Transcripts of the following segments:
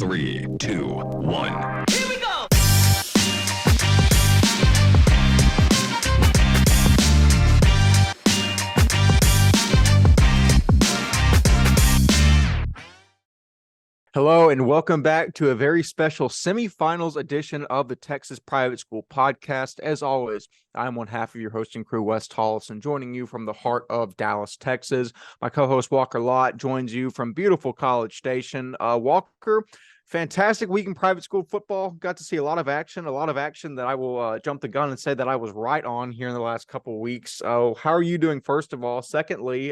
3, 2, 1. Here we go! Hello and welcome back to a very special semifinals edition of the Texas Private School Podcast. As always, I'm one half of your hosting crew, Wes Tolleson, joining you from the heart of Dallas, Texas. My co-host Walker Lott joins you from beautiful College Station. Walker, fantastic week in private school football. Got to see a lot of action that I will jump the gun and say that I was right on here in the last couple of weeks. How are you doing, first of all? Secondly,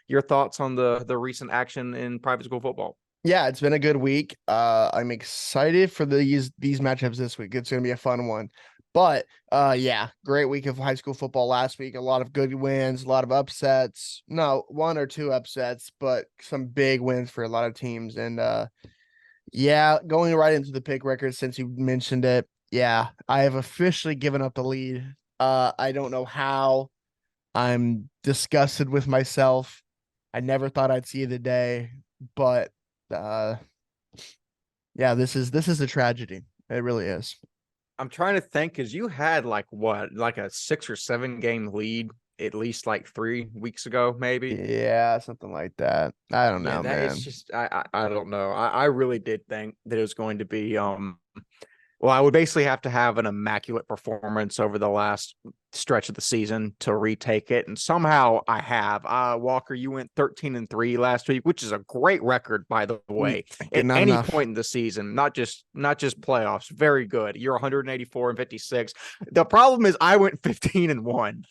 your thoughts on the recent action in private school football? Yeah, it's been a good week. I'm excited for these matchups this week. It's going to be a fun one. But yeah, great week of high school football last week. A lot of good wins, a lot of upsets. No, one or two upsets, but some big wins for a lot of teams. And yeah, going right into the pick record since you mentioned it. Yeah, I have officially given up the lead. I don't know how. I'm disgusted with myself. I never thought I'd see the day, but yeah, this is a tragedy. It really is. I'm trying to think, because you had like a 6 or 7 game lead at least like 3 weeks ago, maybe. Yeah, something like that. I don't know, man. It's just I don't know. I really did think that it was going to be well, I would basically have to have an immaculate performance over the last stretch of the season to retake it. And somehow I have. Walker, you went 13-3 last week, which is a great record, by the way. At any point in the season, not just playoffs. Very good. You're 184-56. The problem is I went 15-1.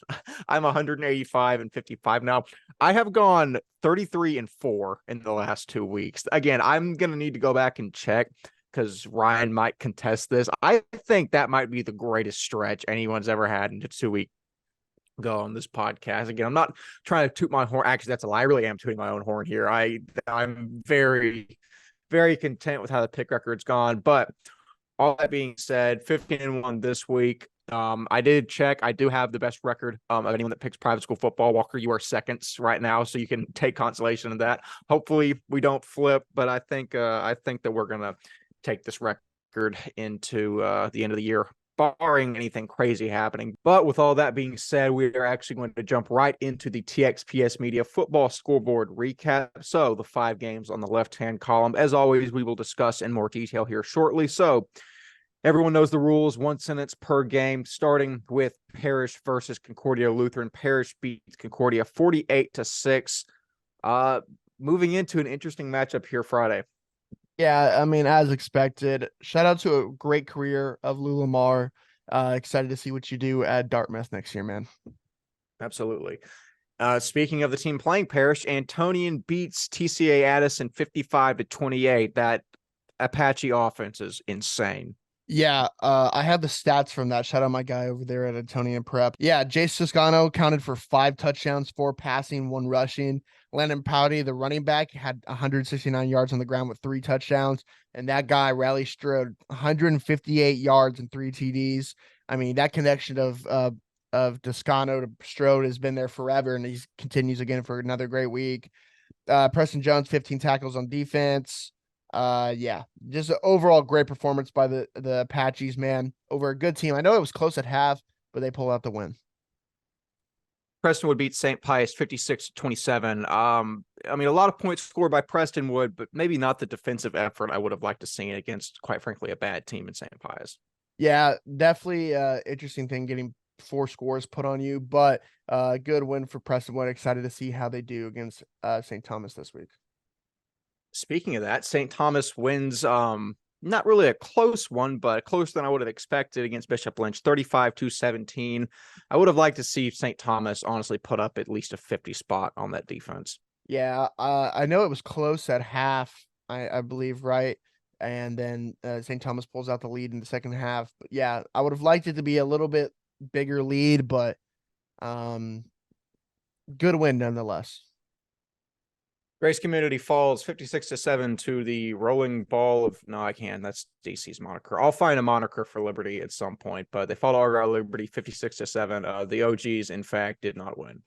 I'm 185-55 now. I have gone 33-4 in the last 2 weeks. Again, I'm gonna need to go back and check, because Ryan might contest this. I think that might be the greatest stretch anyone's ever had in a 2-week go on this podcast. Again, I'm not trying to toot my horn. Actually, that's a lie. I really am tooting my own horn here. I'm very, very content with how the pick record's gone. But all that being said, 15-1 this week. I did check. I do have the best record of anyone that picks private school football. Walker, you are seconds right now, so you can take consolation in that. Hopefully, we don't flip, but I think that we're gonna take this record into the end of the year, barring anything crazy happening. But with all that being said, we are actually going to jump right into the TXPS Media football scoreboard recap. So the 5 games on the left-hand column. As always, we will discuss in more detail here shortly. So everyone knows the rules. 1 sentence per game, starting with Parish versus Concordia Lutheran. Parish beats Concordia 48-6. Moving into an interesting matchup here Friday. Yeah, I mean, as expected. Shout out to a great career of Lou Lamar. Excited to see what you do at Dartmouth next year, man. Absolutely. Speaking of the team playing Parish, Antonian beats TCA Addison 55-28. That Apache offense is insane. Yeah, I have the stats from that. Shout out my guy over there at Antonian Prep. Yeah, Jace Toscano counted for 5 touchdowns, 4 passing, 1 rushing. Landon Powdy, the running back, had 169 yards on the ground with 3 touchdowns. And that guy, Riley Strode, 158 yards and 3 TDs. I mean, that connection of Toscano to Strode has been there forever, and he continues again for another great week. Preston Jones, 15 tackles on defense. Yeah, just an overall great performance by the Apaches, man, over a good team. I know it was close at half, but they pull out the win. Prestonwood beat St. Pius 56-27. I mean, a lot of points scored by Prestonwood, but maybe not the defensive effort I would have liked to see against, quite frankly, a bad team in St. Pius. Yeah, definitely interesting thing getting 4 scores put on you, but good win for Prestonwood. Excited to see how they do against St. Thomas this week. Speaking of that, St. Thomas wins not really a close one, but closer than I would have expected against Bishop Lynch, 35-17. I would have liked to see St. Thomas honestly put up at least a 50 spot on that defense. Yeah, I know it was close at half, I believe, right? And then St. Thomas pulls out the lead in the second half. But yeah, I would have liked it to be a little bit bigger lead, but good win nonetheless. Grace Community falls 56-7 to the rolling ball of that's DC's moniker. I'll find a moniker for Liberty at some point, but they fall to Argyle Liberty 56-7. The OGs, in fact, did not win.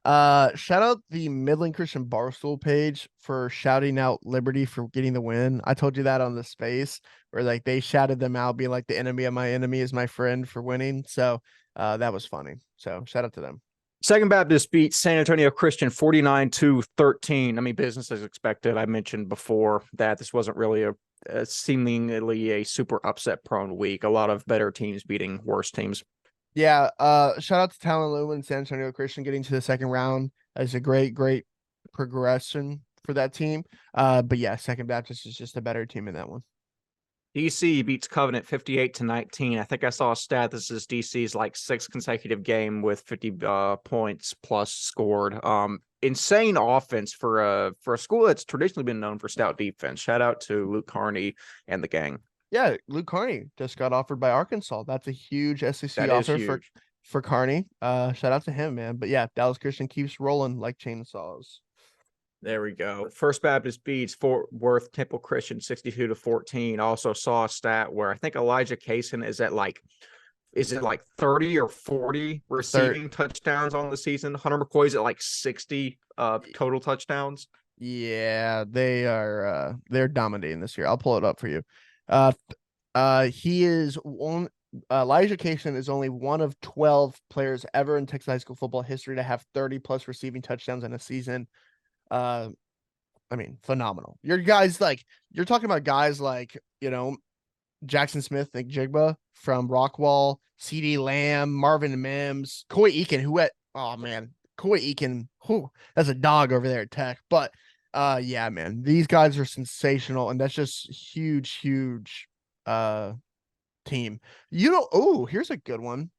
Shout out the Midland Christian Barstool page for shouting out Liberty for getting the win. I told you that on the space where like they shouted them out, being like the enemy of my enemy is my friend for winning. So that was funny. So shout out to them. Second Baptist beats San Antonio Christian 49-13. I mean, business as expected. I mentioned before that this wasn't really a seemingly a super upset prone week. A lot of better teams beating worse teams. Yeah, shout out to Talon Lou and San Antonio Christian getting to the second round. That's a great progression for that team. But yeah, Second Baptist is just a better team in that one. DC beats Covenant 58-19. I think I saw a stat. This is DC's like sixth consecutive game with 50 points plus scored. Insane offense for a school that's traditionally been known for stout defense. Shout out to Luke Carney and the gang. Yeah, Luke Carney just got offered by Arkansas. That's a huge SEC That is offer huge. for Carney. Shout out to him, man. But yeah, Dallas Christian keeps rolling like chainsaws. There we go. First Baptist beats Fort Worth Temple Christian 62-14. Also saw a stat where I think Elijah Kaysen is at like, is it like 30 or 40 receiving touchdowns on the season? Hunter McCoy's at like 60 total touchdowns. Yeah, they're dominating this year. I'll pull it up for you. He is one. Elijah Kaysen is only one of 12 players ever in Texas high school football history to have 30 plus receiving touchdowns in a season. I mean, phenomenal. You're talking about guys like, Jackson Smith, Nick Jigba from Rockwall, CD Lamb, Marvin Mims, Coy Eakin, Coy Eakin, that's a dog over there at Tech. But yeah, man, these guys are sensational, and that's just huge team. Here's a good one.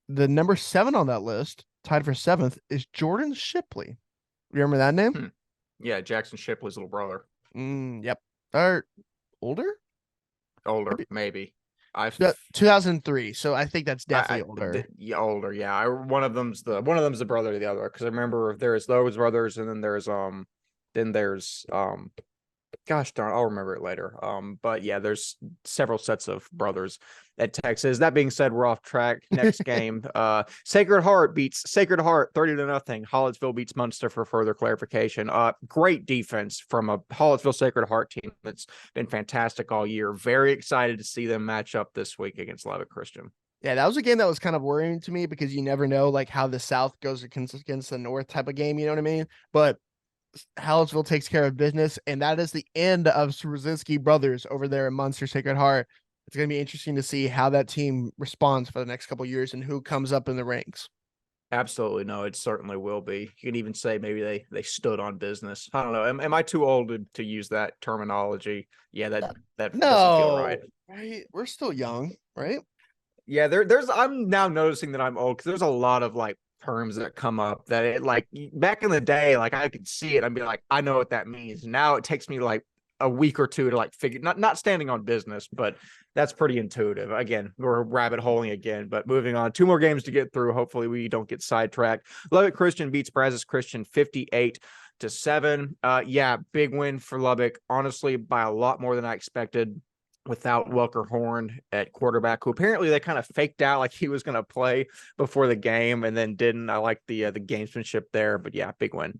The number 7 on that list, tied for 7th, is Jordan Shipley. You remember that name? Yeah, Jackson Shipley's little brother. Yep. Or older? Older, maybe. 2003. So I think that's definitely older. Yeah, older. Yeah, one of them's the brother of the other. Because I remember there's those brothers, and then there's gosh darn, I'll remember it later. But yeah, there's several sets of brothers at Texas. That being said, we're off track. Next game, Sacred Heart beats Sacred Heart 30-0. Hollinsville beats Munster for further clarification. Great defense from a Hollinsville Sacred Heart team that's been fantastic all year. Very excited to see them match up this week against Levitt Christian. Yeah, that was a game that was kind of worrying to me because you never know like how the South goes against the North type of game. You know what I mean? But Hallettsville takes care of business, and that is the end of Straczynski brothers over there at Munster Sacred Heart. It's going to be interesting to see how that team responds for the next couple of years and who comes up in the ranks. Absolutely. No, it certainly will be. You can even say maybe they stood on business. I don't know. Am I too old to use that terminology? Yeah, that doesn't feel right. Right? We're still young, right? Yeah, I'm now noticing that I'm old because there's a lot of like terms that come up that it like back in the day, like I could see it and be like, I know what that means. Now it takes me like a week or two to like figure, not standing on business, but that's pretty intuitive. Again, we're rabbit holing again, but moving on. 2 more games to get through. Hopefully we don't get sidetracked. Lubbock Christian beats Brazos Christian 58-7. Yeah, big win for Lubbock, honestly, by a lot more than I expected. Without Welker Horn at quarterback, who apparently they kind of faked out like he was going to play before the game and then didn't. I like the gamesmanship there, but yeah, big win.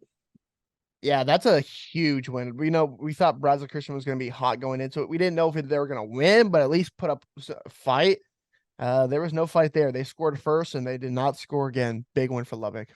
Yeah, that's a huge win. We thought Brazos Christian was going to be hot going into it. We didn't know if they were going to win, but at least put up a fight. There was no fight there. They scored first and they did not score again. Big win for Lubbock.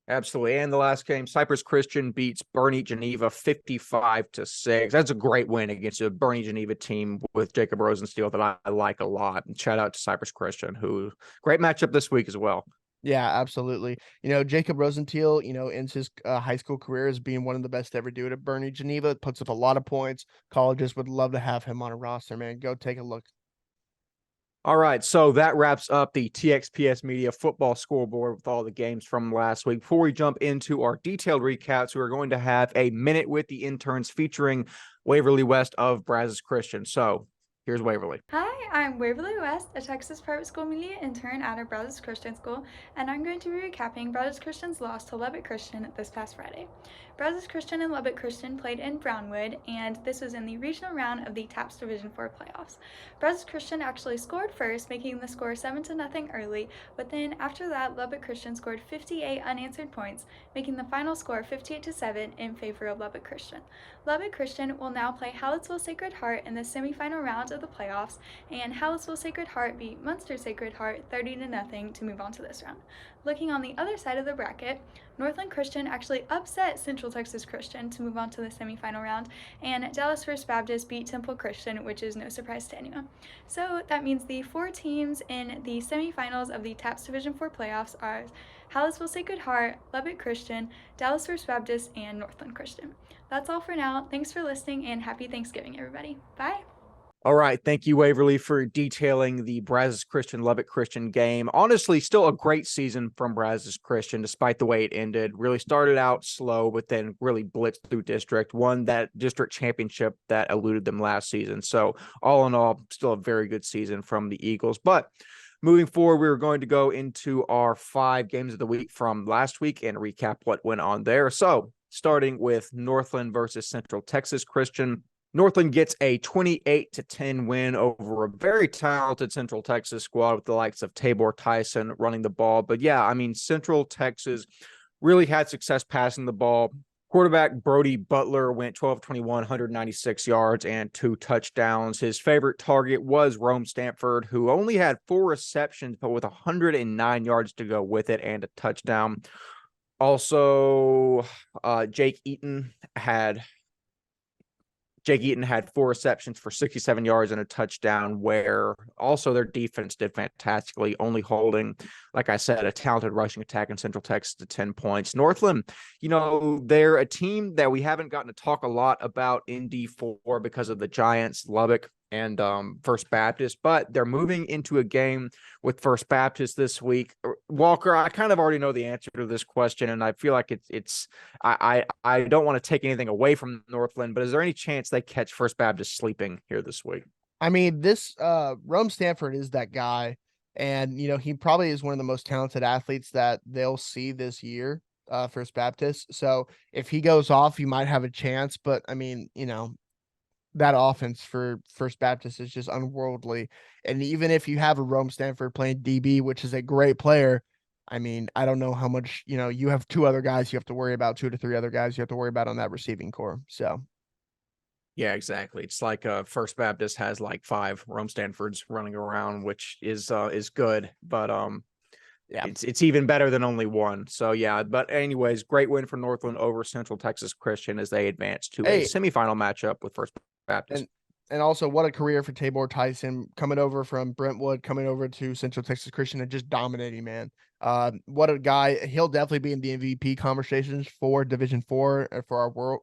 Absolutely. And the last game, Cypress Christian beats Bernie Geneva 55-6. That's a great win against a Bernie Geneva team with Jacob Rosensteel that I like a lot. And shout out to Cypress Christian, who great matchup this week as well. Yeah, absolutely. Jacob Rosensteel, ends his high school career as being one of the best to ever do it at Bernie Geneva. Puts up a lot of points. Colleges would love to have him on a roster, man. Go take a look. All right, so that wraps up the TXPS Media football scoreboard with all the games from last week. Before we jump into our detailed recaps, we're going to have a minute with the interns featuring Waverly West of Brazos Christian. So Here's Waverly. Hi, I'm Waverly West, a Texas private school media intern at a Brazos Christian school, and I'm going to be recapping Brazos Christian's loss to Lubbock Christian this past Friday. Brazos Christian and Lubbock Christian played in Brownwood, and this was in the regional round of the TAPS Division IV playoffs. Brazos Christian actually scored first, making the score 7-0 early, but then after that, Lubbock Christian scored 58 unanswered points, making the final score 58-7 in favor of Lubbock Christian. Lubbock Christian will now play Hallettsville Sacred Heart in the semifinal round of the playoffs, and Hallettsville Sacred Heart beat Munster Sacred Heart 30-0 to move on to this round. Looking on the other side of the bracket, Northland Christian actually upset Central Texas Christian to move on to the semifinal round, and Dallas First Baptist beat Temple Christian, which is no surprise to anyone. So that means the 4 teams in the semifinals of the TAPS Division IV playoffs are Hallettsville Sacred Heart, Lubbock Christian, Dallas First Baptist, and Northland Christian. That's all for now. Thanks for listening, and happy Thanksgiving, everybody. Bye. All right. Thank you, Waverly, for detailing the Brazos Christian Lubbock Christian game. Honestly, still a great season from Brazos Christian, despite the way it ended. Really started out slow, but then really blitzed through district, won that district championship that eluded them last season. So all in all, still a very good season from the Eagles. But moving forward, we're going to go into our 5 games of the week from last week and recap what went on there. So starting with Northland versus Central Texas Christian. Northland gets a 28-10 win over a very talented Central Texas squad with the likes of Tabor Tyson running the ball. But yeah, I mean, Central Texas really had success passing the ball. Quarterback Brody Butler went 12-21, 196 yards and 2 touchdowns. His favorite target was Rome Stanford, who only had 4 receptions, but with 109 yards to go with it and a touchdown. Also, Jake Eaton had 4 receptions for 67 yards and a touchdown, where also their defense did fantastically, only holding, like I said, a talented rushing attack in Central Texas to 10 points. Northland, they're a team that we haven't gotten to talk a lot about in D4 because of the Giants, Lubbock, and First Baptist, but they're moving into a game with First Baptist this week. Walker, I kind of already know the answer to this question, and I feel like I don't want to take anything away from Northland, but is there any chance they catch First Baptist sleeping here this week? I mean, this Rome Stanford is that guy, and he probably is one of the most talented athletes that they'll see this year, First Baptist. So if he goes off, you might have a chance, but I mean, that offense for First Baptist is just unworldly. And even if you have a Rome Stanford playing DB, which is a great player, I mean, I don't know how much, you have 2 other guys you have to worry about, 2 to 3 other guys you have to worry about on that receiving core. So yeah, exactly. It's like First Baptist has like 5 Rome Stanfords running around, which is good, but yeah, it's even better than only 1. So yeah, but anyways, great win for Northland over Central Texas Christian as they advance to a semifinal matchup with First Baptist. And also, what a career for Tabor Tyson, coming over from Brentwood, coming over to Central Texas Christian and just dominating, man. What a guy. He'll definitely be in the MVP conversations for Division IV for our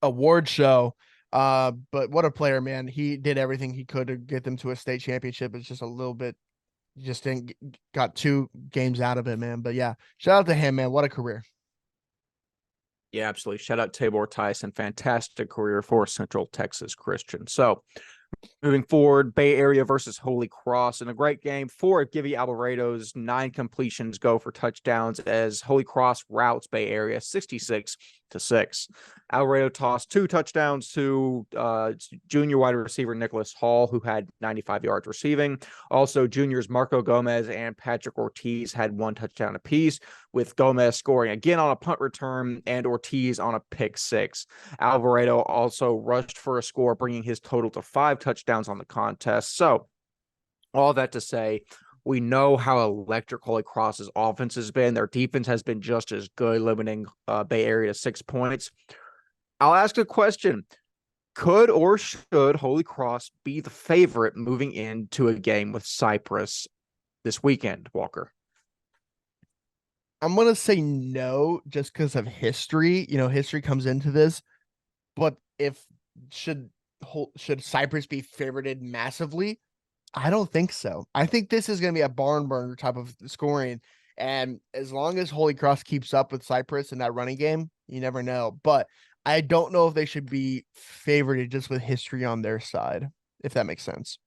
award show. But what a player, man. He did everything he could to get them to a state championship. It's just a little bit, just didn't got 2 games out of it, man. But yeah, shout out to him, man. What a career. Yeah, absolutely. Shout out Tabor Tyson. Fantastic career for Central Texas Christian. So moving forward, Bay Area versus Holy Cross in a great game. 4 of Gibby Alvarado's 9 completions go for touchdowns as Holy Cross routes Bay Area 66-6. Alvarado tossed 2 touchdowns to junior wide receiver Nicholas Hall, who had 95 yards receiving. Also, juniors Marco Gomez and Patrick Ortiz had 1 touchdown apiece, with Gomez scoring again on a punt return and Ortiz on a pick 6. Alvarado also rushed for a score, bringing his total to 5 touchdowns on the contest. So all that to say, we know how electric Holy Cross's offense has been. Their defense has been just as good, limiting Bay Area to 6 points. I'll ask a question. Could or should Holy Cross be the favorite moving into a game with Cypress this weekend, Walker? I'm going to say no, just because of history. History comes into this. But should Cypress be favorited massively? I don't think so. I think this is going to be a barn burner type of scoring. And as long as Holy Cross keeps up with Cypress in that running game, you never know. But I don't know if they should be favored just with history on their side, if that makes sense.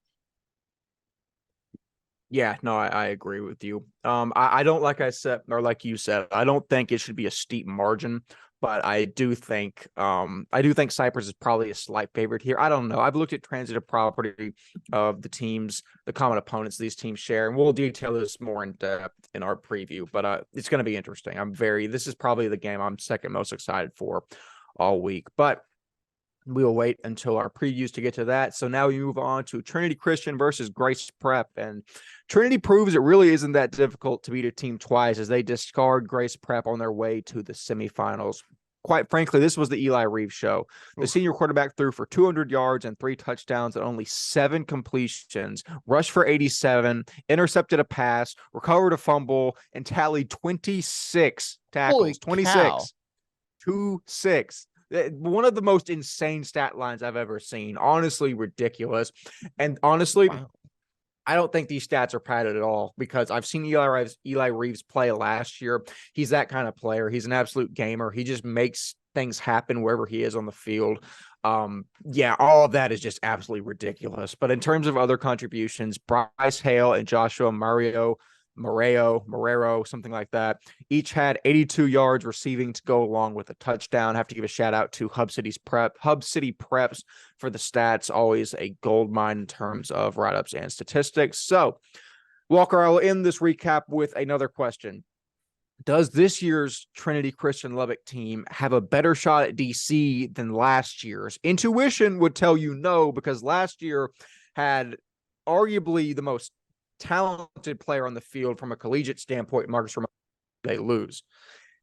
Yeah, no, I agree with you. I don't, like I said, or like you said, I don't think it should be a steep margin, but I do think Cypress is probably a slight favorite here. I don't know. I've looked at transitive property of the teams, the common opponents these teams share, and we'll detail this more in depth in our preview, but it's going to be interesting. This is probably the game I'm second most excited for all week, but we will wait until our previews to get to that. So now we move on to Trinity Christian versus Grace Prep. And Trinity proves it really isn't that difficult to beat a team twice as they discard Grace Prep on their way to the semifinals. Quite frankly, this was the Eli Reeves show. The senior quarterback threw for 200 yards and 3 touchdowns and only 7 completions, rushed for 87, intercepted a pass, recovered a fumble, and tallied 26 tackles. Holy 26. cow. 2-6. One of the most insane stat lines I've ever seen. Honestly, ridiculous. And honestly, Wow. I don't think these stats are padded at all because I've seen Eli Reeves play last year. He's that kind of player. He's an absolute gamer. He just makes things happen wherever he is on the field. Yeah, all of that is just absolutely ridiculous. But in terms of other contributions, Bryce Hale and Joshua Marrero, something like that. Each had 82 yards receiving to go along with a touchdown. Have to give a shout out to Hub City Preps for the stats. Always a gold mine in terms of write-ups and statistics. So, Walker, I will end this recap with another question. Does this year's Trinity Christian Lubbock team have a better shot at DC than last year's? Intuition would tell you no, because last year had arguably the most talented player on the field from a collegiate standpoint. Marcus Ramon, they lose.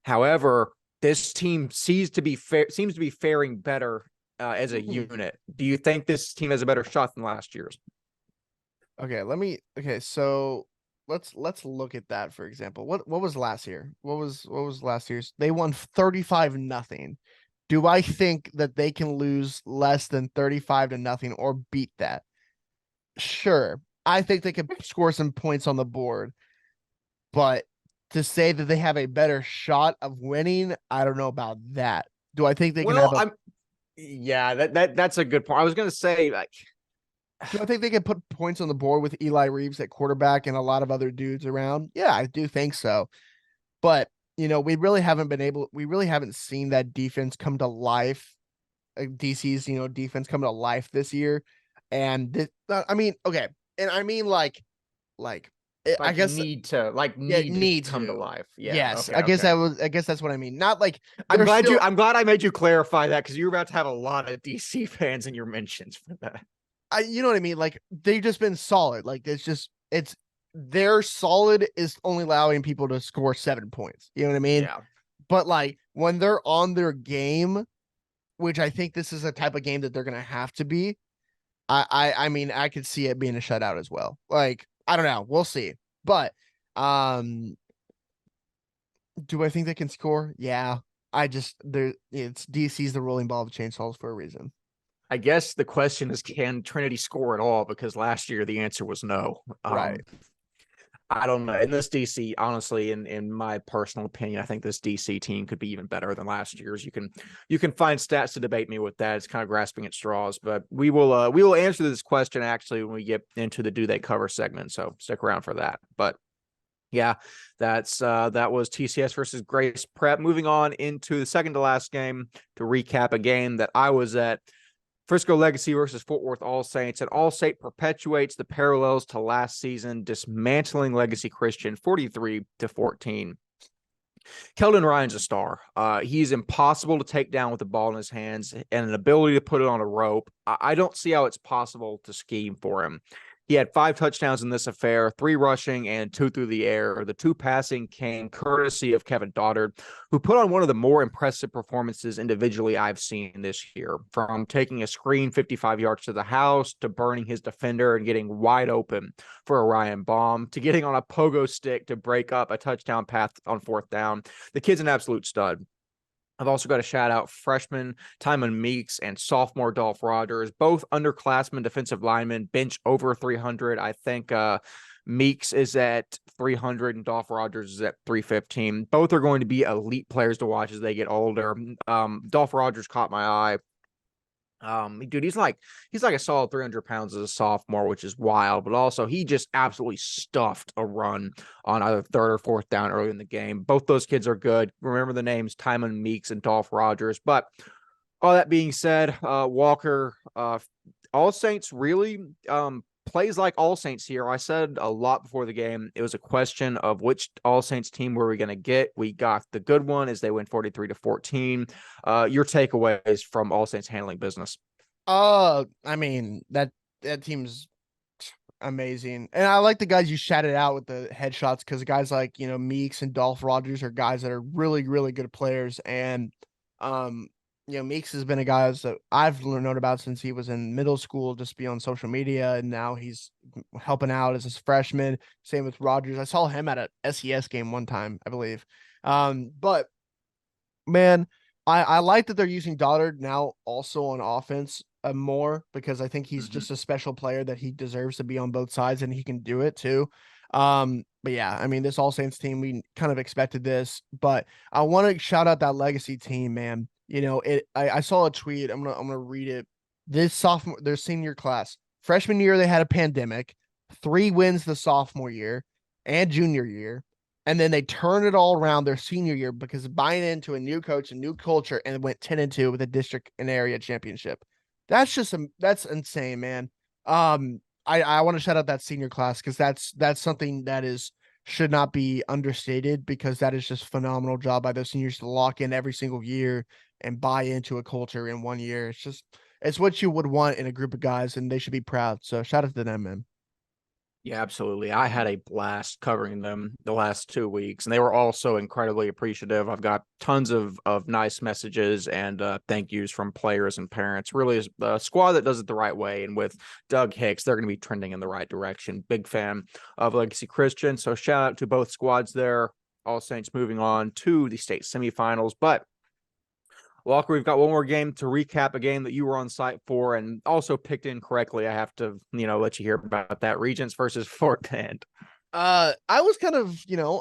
However, this team seems to be faring better as a unit. Do you think this team has a better shot than last year's? So let's look at that, for example. What was last year? What was last year's? They won 35-0. Do I think that they can lose less than 35-0 or beat that? Sure. I think they could score some points on the board, but to say that they have a better shot of winning, I don't know about that. Do I think they can have that's a good point. I was going to say, like, do I think they can put points on the board with Eli Reeves at quarterback and a lot of other dudes around? Yeah, I do think so. But, we really haven't seen that defense come to life. DC's, defense come to life this year. And okay. And I mean, like I guess need to come to life. Yeah. Yes. Okay, I guess that's what I mean. Not like I'm glad I made you clarify that, because you were about to have a lot of DC fans in your mentions for that. You know what I mean? Like, they've just been solid. Like, their solid is only allowing people to score 7 points. You know what I mean? Yeah. But like when they're on their game, which I think this is a type of game that they're gonna have to be. I mean, I could see it being a shutout as well. Like, I don't know. We'll see. But do I think they can score? Yeah. It's DC's the rolling ball of chainsaws for a reason. I guess the question is, can Trinity score at all? Because last year the answer was no. Right. I don't know. In this DC, honestly, in my personal opinion, I think this DC team could be even better than last year's. You can find stats to debate me with that. It's kind of grasping at straws, but we will answer this question actually when we get into the Do They Cover segment. So stick around for that. But yeah, that was TCS versus Grace Prep. Moving on into the second to last game to recap a game that I was at. Frisco Legacy versus Fort Worth All Saints, and All Saint perpetuates the parallels to last season, dismantling Legacy Christian 43-14. Keldon Ryan's a star. He's impossible to take down with the ball in his hands and an ability to put it on a rope. I don't see how it's possible to scheme for him. He had 5 touchdowns in this affair, 3 rushing and 2 through the air. The 2 passing came courtesy of Kevin Doddard, who put on one of the more impressive performances individually I've seen this year, from taking a screen 55 yards to the house, to burning his defender and getting wide open for a Ryan bomb, to getting on a pogo stick to break up a touchdown path on 4th down. The kid's an absolute stud. I've also got to shout out freshman Timon Meeks and sophomore Dolph Rogers, both underclassmen defensive linemen, bench over 300. I think Meeks is at 300 and Dolph Rogers is at 315. Both are going to be elite players to watch as they get older. Dolph Rogers caught my eye. Dude, he's like a solid 300 pounds as a sophomore, which is wild, but also he just absolutely stuffed a run on either third or fourth down early in the game. Both those kids are good. Remember the names Timon Meeks and Dolph Rogers. But all that being said, Walker, All Saints really plays like All Saints here. I said a lot before the game. It was a question of which All Saints team were we going to get. We got the good one as they win 43-14. Your takeaways from All Saints handling business? I mean, that team's amazing. And I like the guys you shouted out with the headshots, because guys like, Meeks and Dolph Rogers are guys that are really, really good players. And Meeks has been a guy that I've known about since he was in middle school, just be on social media, and now he's helping out as a freshman. Same with Rogers. I saw him at a SES game one time, I believe. But man, I like that they're using Goddard now also on offense more, because I think he's just a special player that he deserves to be on both sides, and he can do it too. But yeah, I mean, this All Saints team, we kind of expected this, but I want to shout out that legacy team, man. I saw a tweet. I'm gonna read it. Their senior class, freshman year, they had a pandemic, 3 wins the sophomore year and junior year. And then they turned it all around their senior year because buying into a new coach, a new culture, and went 10-2 with a district and area championship. That's insane, man. I want to shout out that senior class, because that's something that should not be understated, because that is just phenomenal job by those seniors to lock in every single year and buy into a culture in 1 year. It's what you would want in a group of guys, and they should be proud. So shout out to them, man. Yeah, absolutely. I had a blast covering them the last 2 weeks, and they were also incredibly appreciative. I've got tons of nice messages and thank yous from players and parents. Really is a squad that does it the right way. And with Doug Hicks, they're going to be trending in the right direction. Big fan of Legacy Christian. So shout out to both squads there. All Saints moving on to the state semifinals. But Walker, we've got one more game to recap, a game that you were on site for and also picked in correctly. I have to, let you hear about that. Regents versus Fort Bend. I was kind of,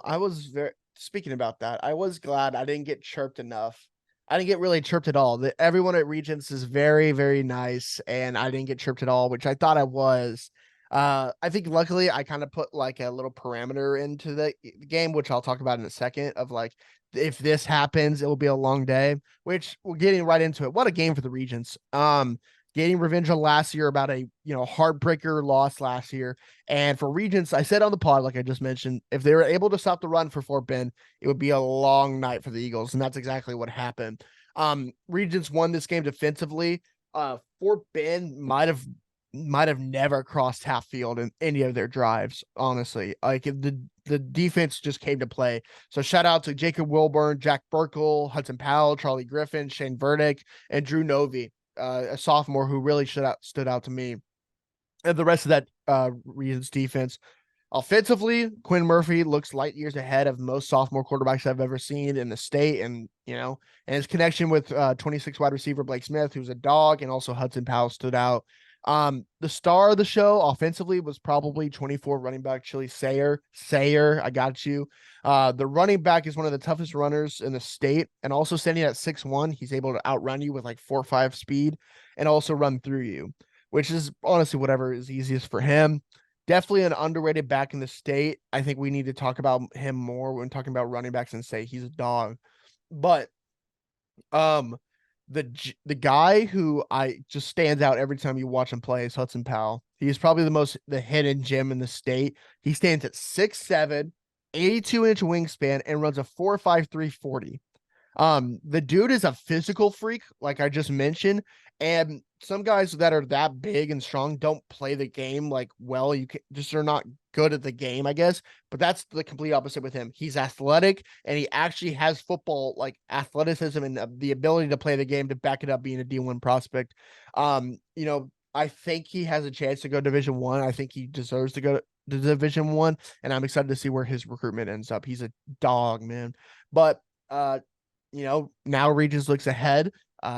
I was speaking about that. I was glad I didn't get chirped enough. I didn't get really chirped at all. Everyone at Regents is very, very nice, and I didn't get chirped at all, which I thought I was. I think luckily I kind of put like a little parameter into the game, which I'll talk about in a second, of like, if this happens, it will be a long day, which we're getting right into it. What a game for the Regents. Getting revenge on last year about a, heartbreaker loss last year. And for Regents, I said on the pod, like I just mentioned, if they were able to stop the run for Fort Bend, it would be a long night for the Eagles. And that's exactly what happened. Regents won this game defensively. Fort Bend might have never crossed half field in any of their drives, honestly. Like, the defense just came to play. So shout out to Jacob Wilburn, Jack Burkle, Hudson Powell, Charlie Griffin, Shane Verdick, and Drew Novy, a sophomore who really stood out to me. And the rest of that Regents defense. Offensively, Quinn Murphy looks light years ahead of most sophomore quarterbacks I've ever seen in the state. And, and his connection with 26 wide receiver Blake Smith, who's a dog, and also Hudson Powell stood out. The star of the show offensively was probably 24 running back Chili Sayer. I got you. The running back is one of the toughest runners in the state, and also standing at 6'1", he's able to outrun you with like 4.5 speed and also run through you, which is honestly whatever is easiest for him. Definitely an underrated back in the state. I think we need to talk about him more when talking about running backs and say he's a dog. But the guy who I just stands out every time you watch him play is Hudson Powell. He's probably the hidden gem in the state. He stands at 6'7", 82-inch wingspan, and runs a 4.53 40. The dude is a physical freak, like I just mentioned, and some guys that are that big and strong don't play the game like well. You can just are not good at the game, I guess. But that's the complete opposite with him. He's athletic, and he actually has football like athleticism and the ability to play the game to back it up being a D1 prospect. I think he has a chance to go Division 1. I think he deserves to go to Division 1, and I'm excited to see where his recruitment ends up. He's a dog, man. But now Regents looks ahead.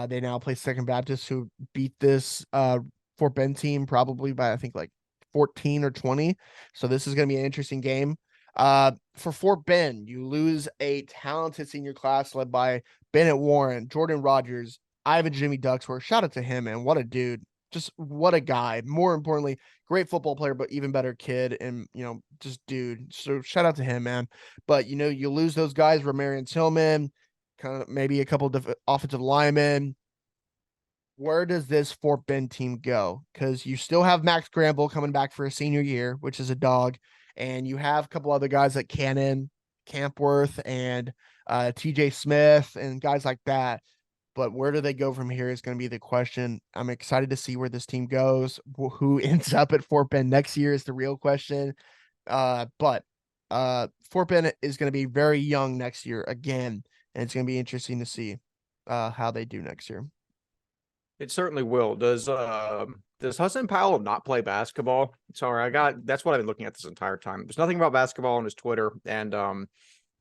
They now play Second Baptist, who beat this Fort Bend team probably by, I think, like 14 or 20. So this is going to be an interesting game. For Fort Bend, you lose a talented senior class led by Bennett Warren, Jordan Rogers, Ivan Jimmy Ducksworth. Shout out to him, man. What a dude. Just what a guy. More importantly, great football player, but even better kid. And, just dude. So shout out to him, man. But, you lose those guys, Romarian Tillman, kind of maybe a couple of offensive linemen. Where does this Fort Bend team go? Because you still have Max Granville coming back for a senior year, which is a dog. And you have a couple other guys like Cannon, Campworth, and TJ Smith, and guys like that. But where do they go from here is going to be the question. I'm excited to see where this team goes. Who ends up at Fort Bend next year is the real question. But Fort Bend is going to be very young next year again, and it's going to be interesting to see how they do next year. It certainly will. Does Hudson Powell not play basketball? Sorry, that's what I've been looking at this entire time. There's nothing about basketball on his Twitter, and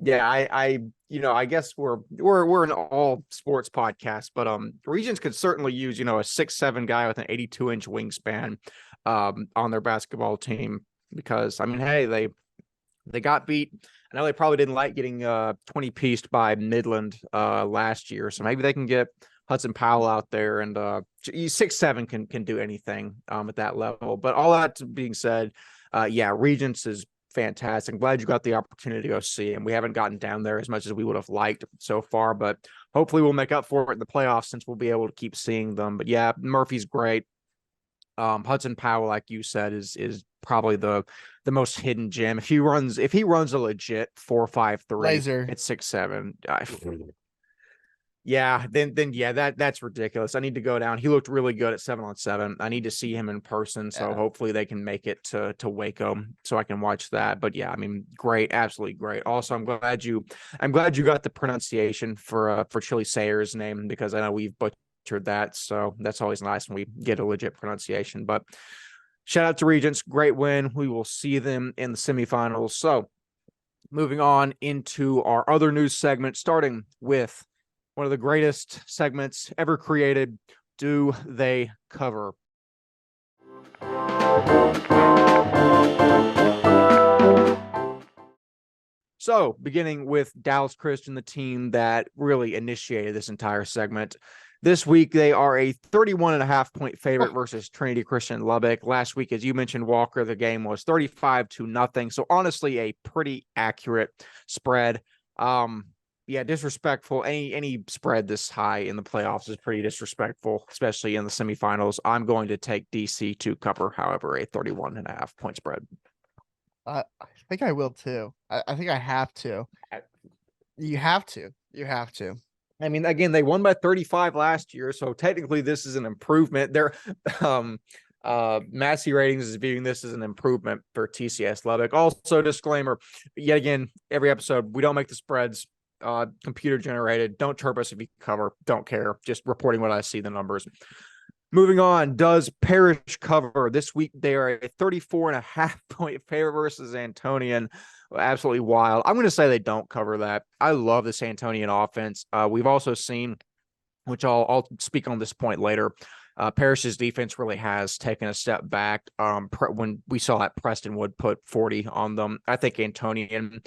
yeah, I guess we're an all sports podcast, but Regents could certainly use a 6'7" guy with an 82-inch wingspan on their basketball team, because hey, they got beat. I know they probably didn't like getting 20-pieced by Midland last year, so maybe they can get Hudson Powell out there, and 6'7" can do anything at that level. But all that being said, Regents is fantastic. I'm glad you got the opportunity to go see him. We haven't gotten down there as much as we would have liked so far, but hopefully we'll make up for it in the playoffs since we'll be able to keep seeing them. But yeah, Murphy's great. Hudson Powell, like you said, is probably the most hidden gem. If he runs a legit 4.53 laser at 6'7", yeah, then that's ridiculous. I need to go down. He looked really good at 7-on-7. I need to see him in person, so hopefully they can make it to Waco so I can watch that. But yeah, great, absolutely great. Also, I'm glad you got the pronunciation for Chili Sayer's name, because I know we've butchered that, so that's always nice when we get a legit pronunciation. But shout out to Regents, great win. We will see them in the semifinals. So moving on into our other news segment, starting with one of the greatest segments ever created. Do they cover? So, beginning with Dallas Christian, the team that really initiated this entire segment. This week, they are a 31.5-point favorite versus Trinity Christian Lubbock. Last week, as you mentioned, Walker, the game was 35-0. So, honestly, a pretty accurate spread. Yeah, disrespectful. Any spread this high in the playoffs is pretty disrespectful, especially in the semifinals. I'm going to take DC to cover, however, a 31.5-point spread. I think I will too. I think I have to. You have to. Again, they won by 35 last year, so technically this is an improvement. Their Massey Ratings is viewing this as an improvement for TCS Lubbock. Also, disclaimer, yet again, every episode, we don't make the spreads. Computer generated. Don't chirp us if you cover. Don't care. Just reporting what I see, the numbers. Moving on, does Parish cover? This week they are a 34.5-point favorite versus Antonian. Absolutely wild. I'm going to say they don't cover that. I love this Antonian offense. We've also seen, which I'll speak on this point later, Parish's defense really has taken a step back when we saw that Prestonwood put 40 on them. I think Antonian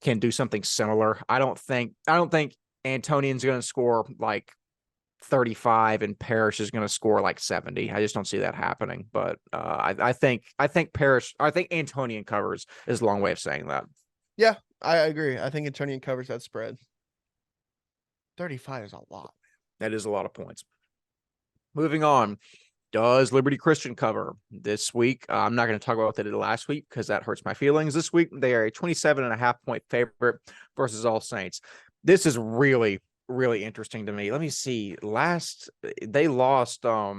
can do something similar. I don't think Antonian's going to score like 35 and Parish is going to score like 70. I just don't see that happening. But I think Antonian covers is a long way of saying that. Yeah, I agree. I think Antonian covers that spread. 35 is a lot. That is a lot of points. Moving on. Does Liberty Christian cover this week? I'm not going to talk about what they did last week because that hurts my feelings. This week, they are a 27.5-point favorite versus All Saints. This is really, really interesting to me. Let me see. They lost. Let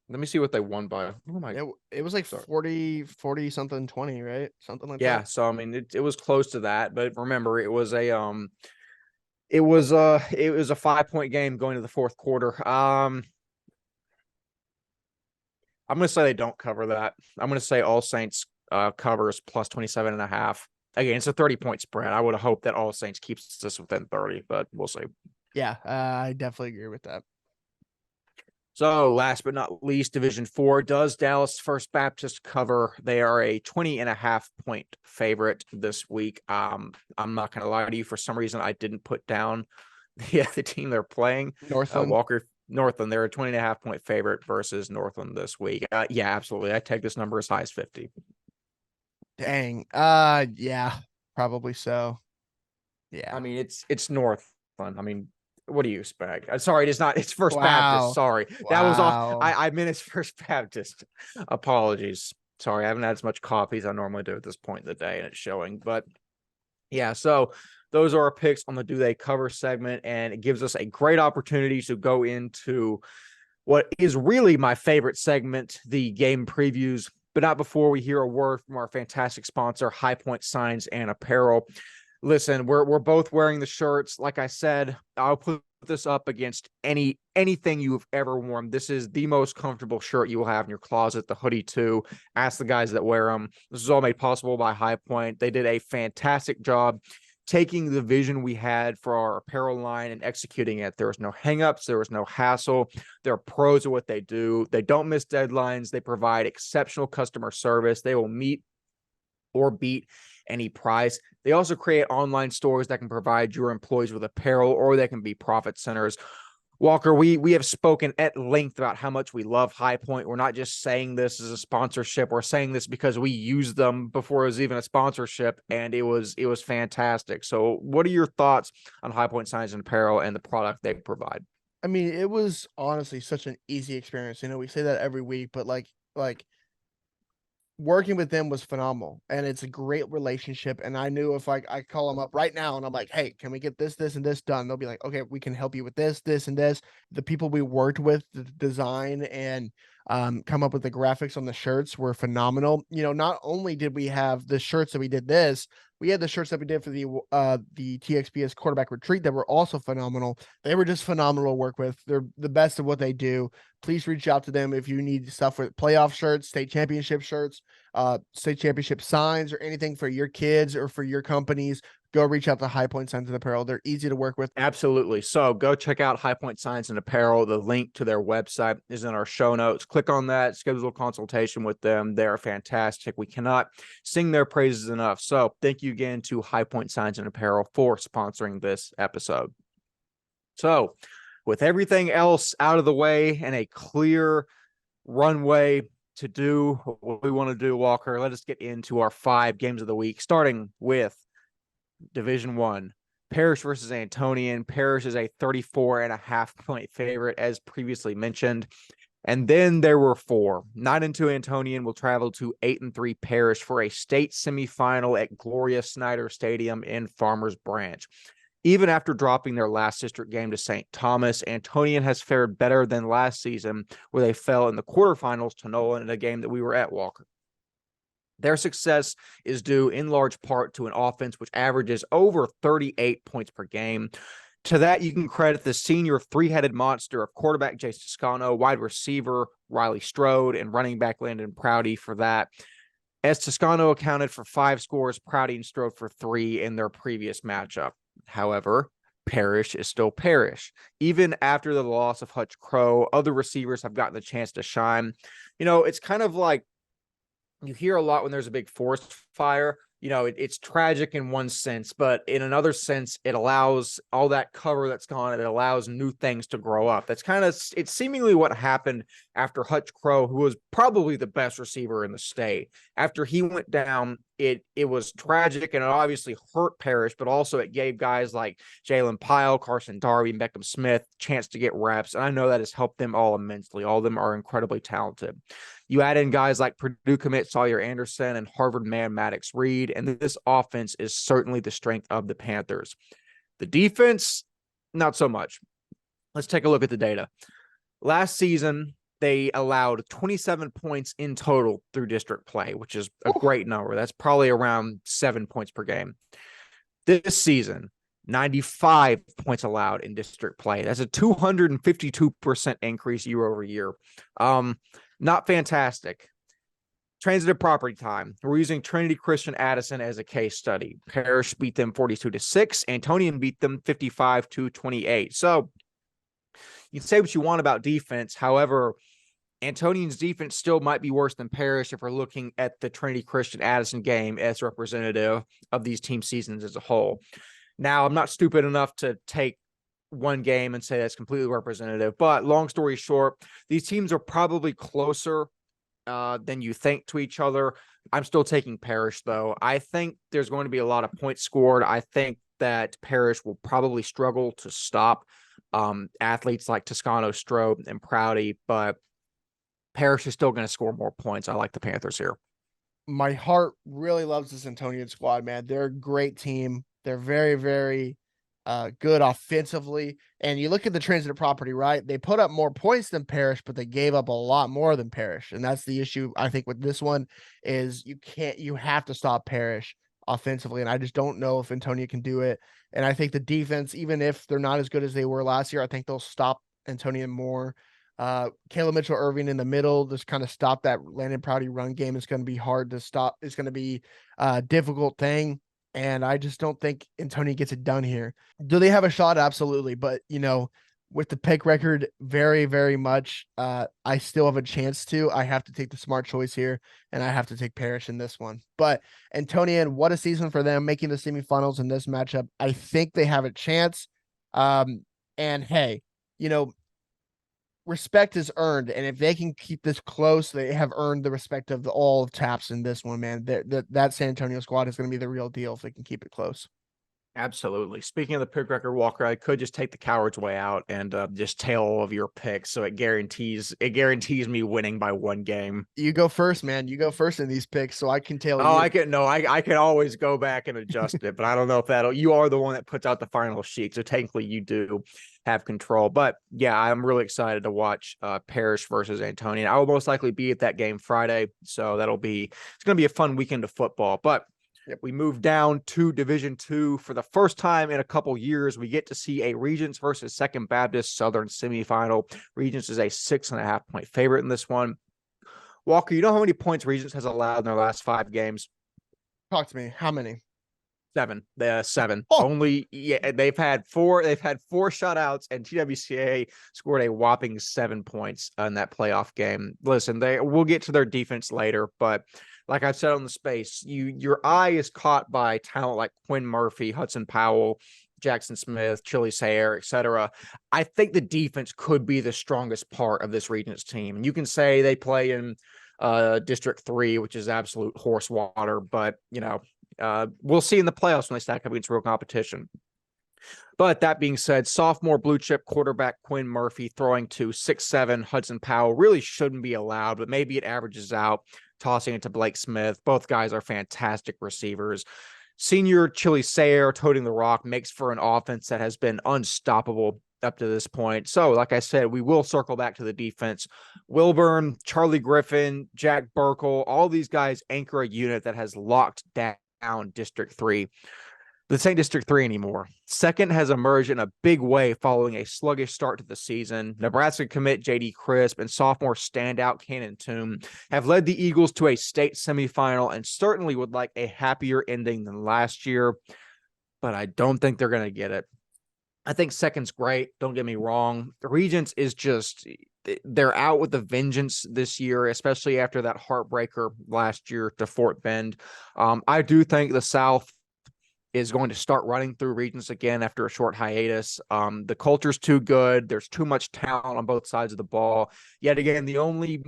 me see what they won by. Oh my! It was like 40 something 20, right? Something like that. Yeah. So it was close to that, but remember, it was a 5-point game going to the fourth quarter. I'm going to say they don't cover that. I'm going to say All Saints covers plus 27.5. Again, it's a 30-point spread. I would have hoped that All Saints keeps this within 30, but we'll see. Yeah, I definitely agree with that. So last but not least, Division 4, does Dallas First Baptist cover? They are a 20.5 point favorite this week. I'm not going to lie to you. For some reason, I didn't put down the team they're playing. Northland. Northland, they're a 20.5 point favorite versus Northland this week. Yeah, absolutely. I take this number as high as 50. Dang. Yeah, probably so. Yeah. I mean, it's Northland. I mean, what do you expect? Sorry, it is not. It's First Baptist. Wow. Sorry, that was off. Wow. I meant it's First Baptist. Apologies. Sorry, I haven't had as much coffee as I normally do at this point in the day, and it's showing. But yeah, so those are our picks on the Do They Cover segment, and it gives us a great opportunity to go into what is really my favorite segment, the game previews. But not before we hear a word from our fantastic sponsor, High Point Signs and Apparel. Listen, we're both wearing the shirts. Like I said, I'll put this up against anything you've ever worn. This is the most comfortable shirt you will have in your closet. The hoodie too. Ask the guys that wear them. This is all made possible by High Point. They did a fantastic job taking the vision we had for our apparel line and executing it. There was no hangups. There was no hassle. They're pros at what they do. They don't miss deadlines. They provide exceptional customer service. They will meet or beat any price. They also create online stores that can provide your employees with apparel, or they can be profit centers. Walker, we have spoken at length about how much we love High Point. We're not just saying this as a sponsorship. We're saying this because we used them before it was even a sponsorship, and it was fantastic. So what are your thoughts on High Point Signs and Apparel and the product they provide? I mean, it was honestly such an easy experience. You know, we say that every week, but like working with them was phenomenal, and it's a great relationship. And I knew if I call them up right now and I'm like, hey, can we get this and this done? They'll be like, okay, we can help you with this and this. The people we worked with, the design and come up with the graphics on the shirts were phenomenal. You know, not only did we have the shirts that we did this, we had the shirts that we did for the TXPS quarterback retreat that were also phenomenal. They were just phenomenal to work with. They're the best of what they do. Please reach out to them if you need stuff with playoff shirts, state championship shirts, state championship signs, or anything for your kids or for your companies. Go reach out to High Point Signs and Apparel. They're easy to work with. Absolutely. So go check out High Point Signs and Apparel. The link to their website is in our show notes. Click on that, schedule a consultation with them. They're fantastic. We cannot sing their praises enough. So thank you again to High Point Signs and Apparel for sponsoring this episode. So with everything else out of the way and a clear runway to do what we want to do, Walker, let us get into our 5 games of the week, starting with Division 1, Parish versus Antonian. Parish is a 34.5 point favorite, as previously mentioned. And then there were 4. 9-2 Antonian will travel to 8-3 Parish for a state semifinal at Gloria Snyder Stadium in Farmers Branch. Even after dropping their last district game to St. Thomas, Antonian has fared better than last season, where they fell in the quarterfinals to Nolan in a game that we were at, Walker. Their success is due in large part to an offense which averages over 38 points per game. To that, you can credit the senior 3-headed monster of quarterback Jace Toscano, wide receiver Riley Strode, and running back Landon Prouty for that. As Toscano accounted for 5 scores, Prouty and Strode for 3 in their previous matchup. However, Parish is still Parish. Even after the loss of Hutch Crow, other receivers have gotten the chance to shine. You know, it's kind of like you hear a lot when there's a big forest fire. You know, it's tragic in one sense, but in another sense, it allows all that cover that's gone. It allows new things to grow up. That's kind of, it's seemingly what happened after Hutch Crow, who was probably the best receiver in the state. After he went down, it was tragic, and it obviously hurt Parish, but also it gave guys like Jalen Pyle, Carson Darby, and Beckham Smith chance to get reps. And I know that has helped them all immensely. All of them are incredibly talented. You add in guys like Purdue commit Sawyer Anderson and Harvard man Maddox Reed, and this offense is certainly the strength of the Panthers. The defense, not so much. Let's take a look at the data. Last season, they allowed 27 points in total through district play, which is a great number. That's probably around 7 points per game. This season, 95 points allowed in district play. That's a 252% increase year over year. Not fantastic. Transitive property time. We're using Trinity Christian Addison as a case study. Parish beat them 42-6. Antonian beat them 55-28. So you can say what you want about defense. However, Antonian's defense still might be worse than Parish if we're looking at the Trinity Christian Addison game as representative of these team seasons as a whole. Now, I'm not stupid enough to take one game and say that's completely representative, but long story short, these teams are probably closer than you think to each other. I'm still taking Parish, though. I think there's going to be a lot of points scored. I think that Parish will probably struggle to stop athletes like Toscano, Strobe, and Prouty, but Parish is still going to score more points. I like the Panthers here. My heart really loves this Antonian squad, man. They're a great team. They're very, very good offensively. And you look at the transitive property, right? They put up more points than Parish, but they gave up a lot more than Parish. And that's the issue, I think, with this one is you have to stop Parish offensively. And I just don't know if Antonia can do it. And I think the defense, even if they're not as good as they were last year, I think they'll stop Antonia more. Caleb Mitchell-Irving in the middle, just kind of stop that Landon Prouty run game. It's going to be hard to stop. It's going to be a difficult thing. And I just don't think Antonia gets it done here. Do they have a shot? Absolutely. But, with the pick record, very, very much, I still have a chance to. I have to take the smart choice here, and I have to take Parish in this one. But Antonian, what a season for them, making the semifinals in this matchup. I think they have a chance. And hey, respect is earned, and if they can keep this close, they have earned the respect of all of Taps in this one, man. That San Antonio squad is going to be the real deal if they can keep it close. Absolutely. Speaking of the pick record, Walker, I could just take the coward's way out and just tail all of your picks, so it guarantees me winning by one game. You go first, man. You go first in these picks, so I can tail you. I can always go back and adjust it, but I don't know if you are the one that puts out the final sheet, so technically you do have control. But yeah, I'm really excited to watch Parish versus Antonian. I will most likely be at that game Friday, so it's going to be a fun weekend of football. But we move down to Division II. For the first time in a couple years, we get to see a Regents versus Second Baptist Southern semifinal. Regents is a 6.5 point favorite in this one. Walker, you know how many points Regents has allowed in their last 5 games? Talk to me. How many? 7. 7. Oh. Only, they've had 4 shutouts, and TWCA scored a whopping 7 points in that playoff game. Listen, we'll get to their defense later, but like I've said on the space, your eye is caught by talent like Quinn Murphy, Hudson Powell, Jackson Smith, Chili Sayer, etc. I think the defense could be the strongest part of this Regents team. And you can say they play in District 3, which is absolute horse water, but we'll see in the playoffs when they stack up against real competition. But that being said, sophomore blue chip quarterback Quinn Murphy throwing to 6'7" Hudson Powell really shouldn't be allowed, but maybe it averages out, tossing it to Blake Smith. Both guys are fantastic receivers. Senior Chili Sayer toting the rock makes for an offense that has been unstoppable up to this point. So, like I said, we will circle back to the defense. Wilburn, Charlie Griffin, Jack Burkle, all these guys anchor a unit that has locked down District 3. This ain't District 3 anymore. Second has emerged in a big way following a sluggish start to the season. Nebraska commit J.D. Crisp and sophomore standout Cannon Toome have led the Eagles to a state semifinal and certainly would like a happier ending than last year, but I don't think they're going to get it. I think second's great. Don't get me wrong. The Regents is just, they're out with a vengeance this year, especially after that heartbreaker last year to Fort Bend. I do think the South is going to start running through Regents again after a short hiatus. The culture's too good. There's too much talent on both sides of the ball. Yet again, the only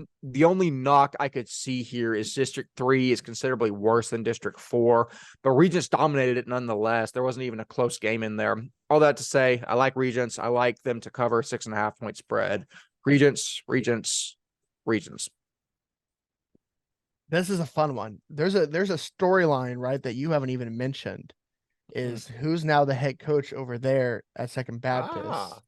knock I could see here is District 3 is considerably worse than District 4, but Regents dominated it nonetheless. There wasn't even a close game in there. All that to say, I like Regents. I like them to cover 6.5 point spread. Regents. This is a fun one. There's a storyline, right, that you haven't even mentioned. Is who's now the head coach over there at Second Baptist?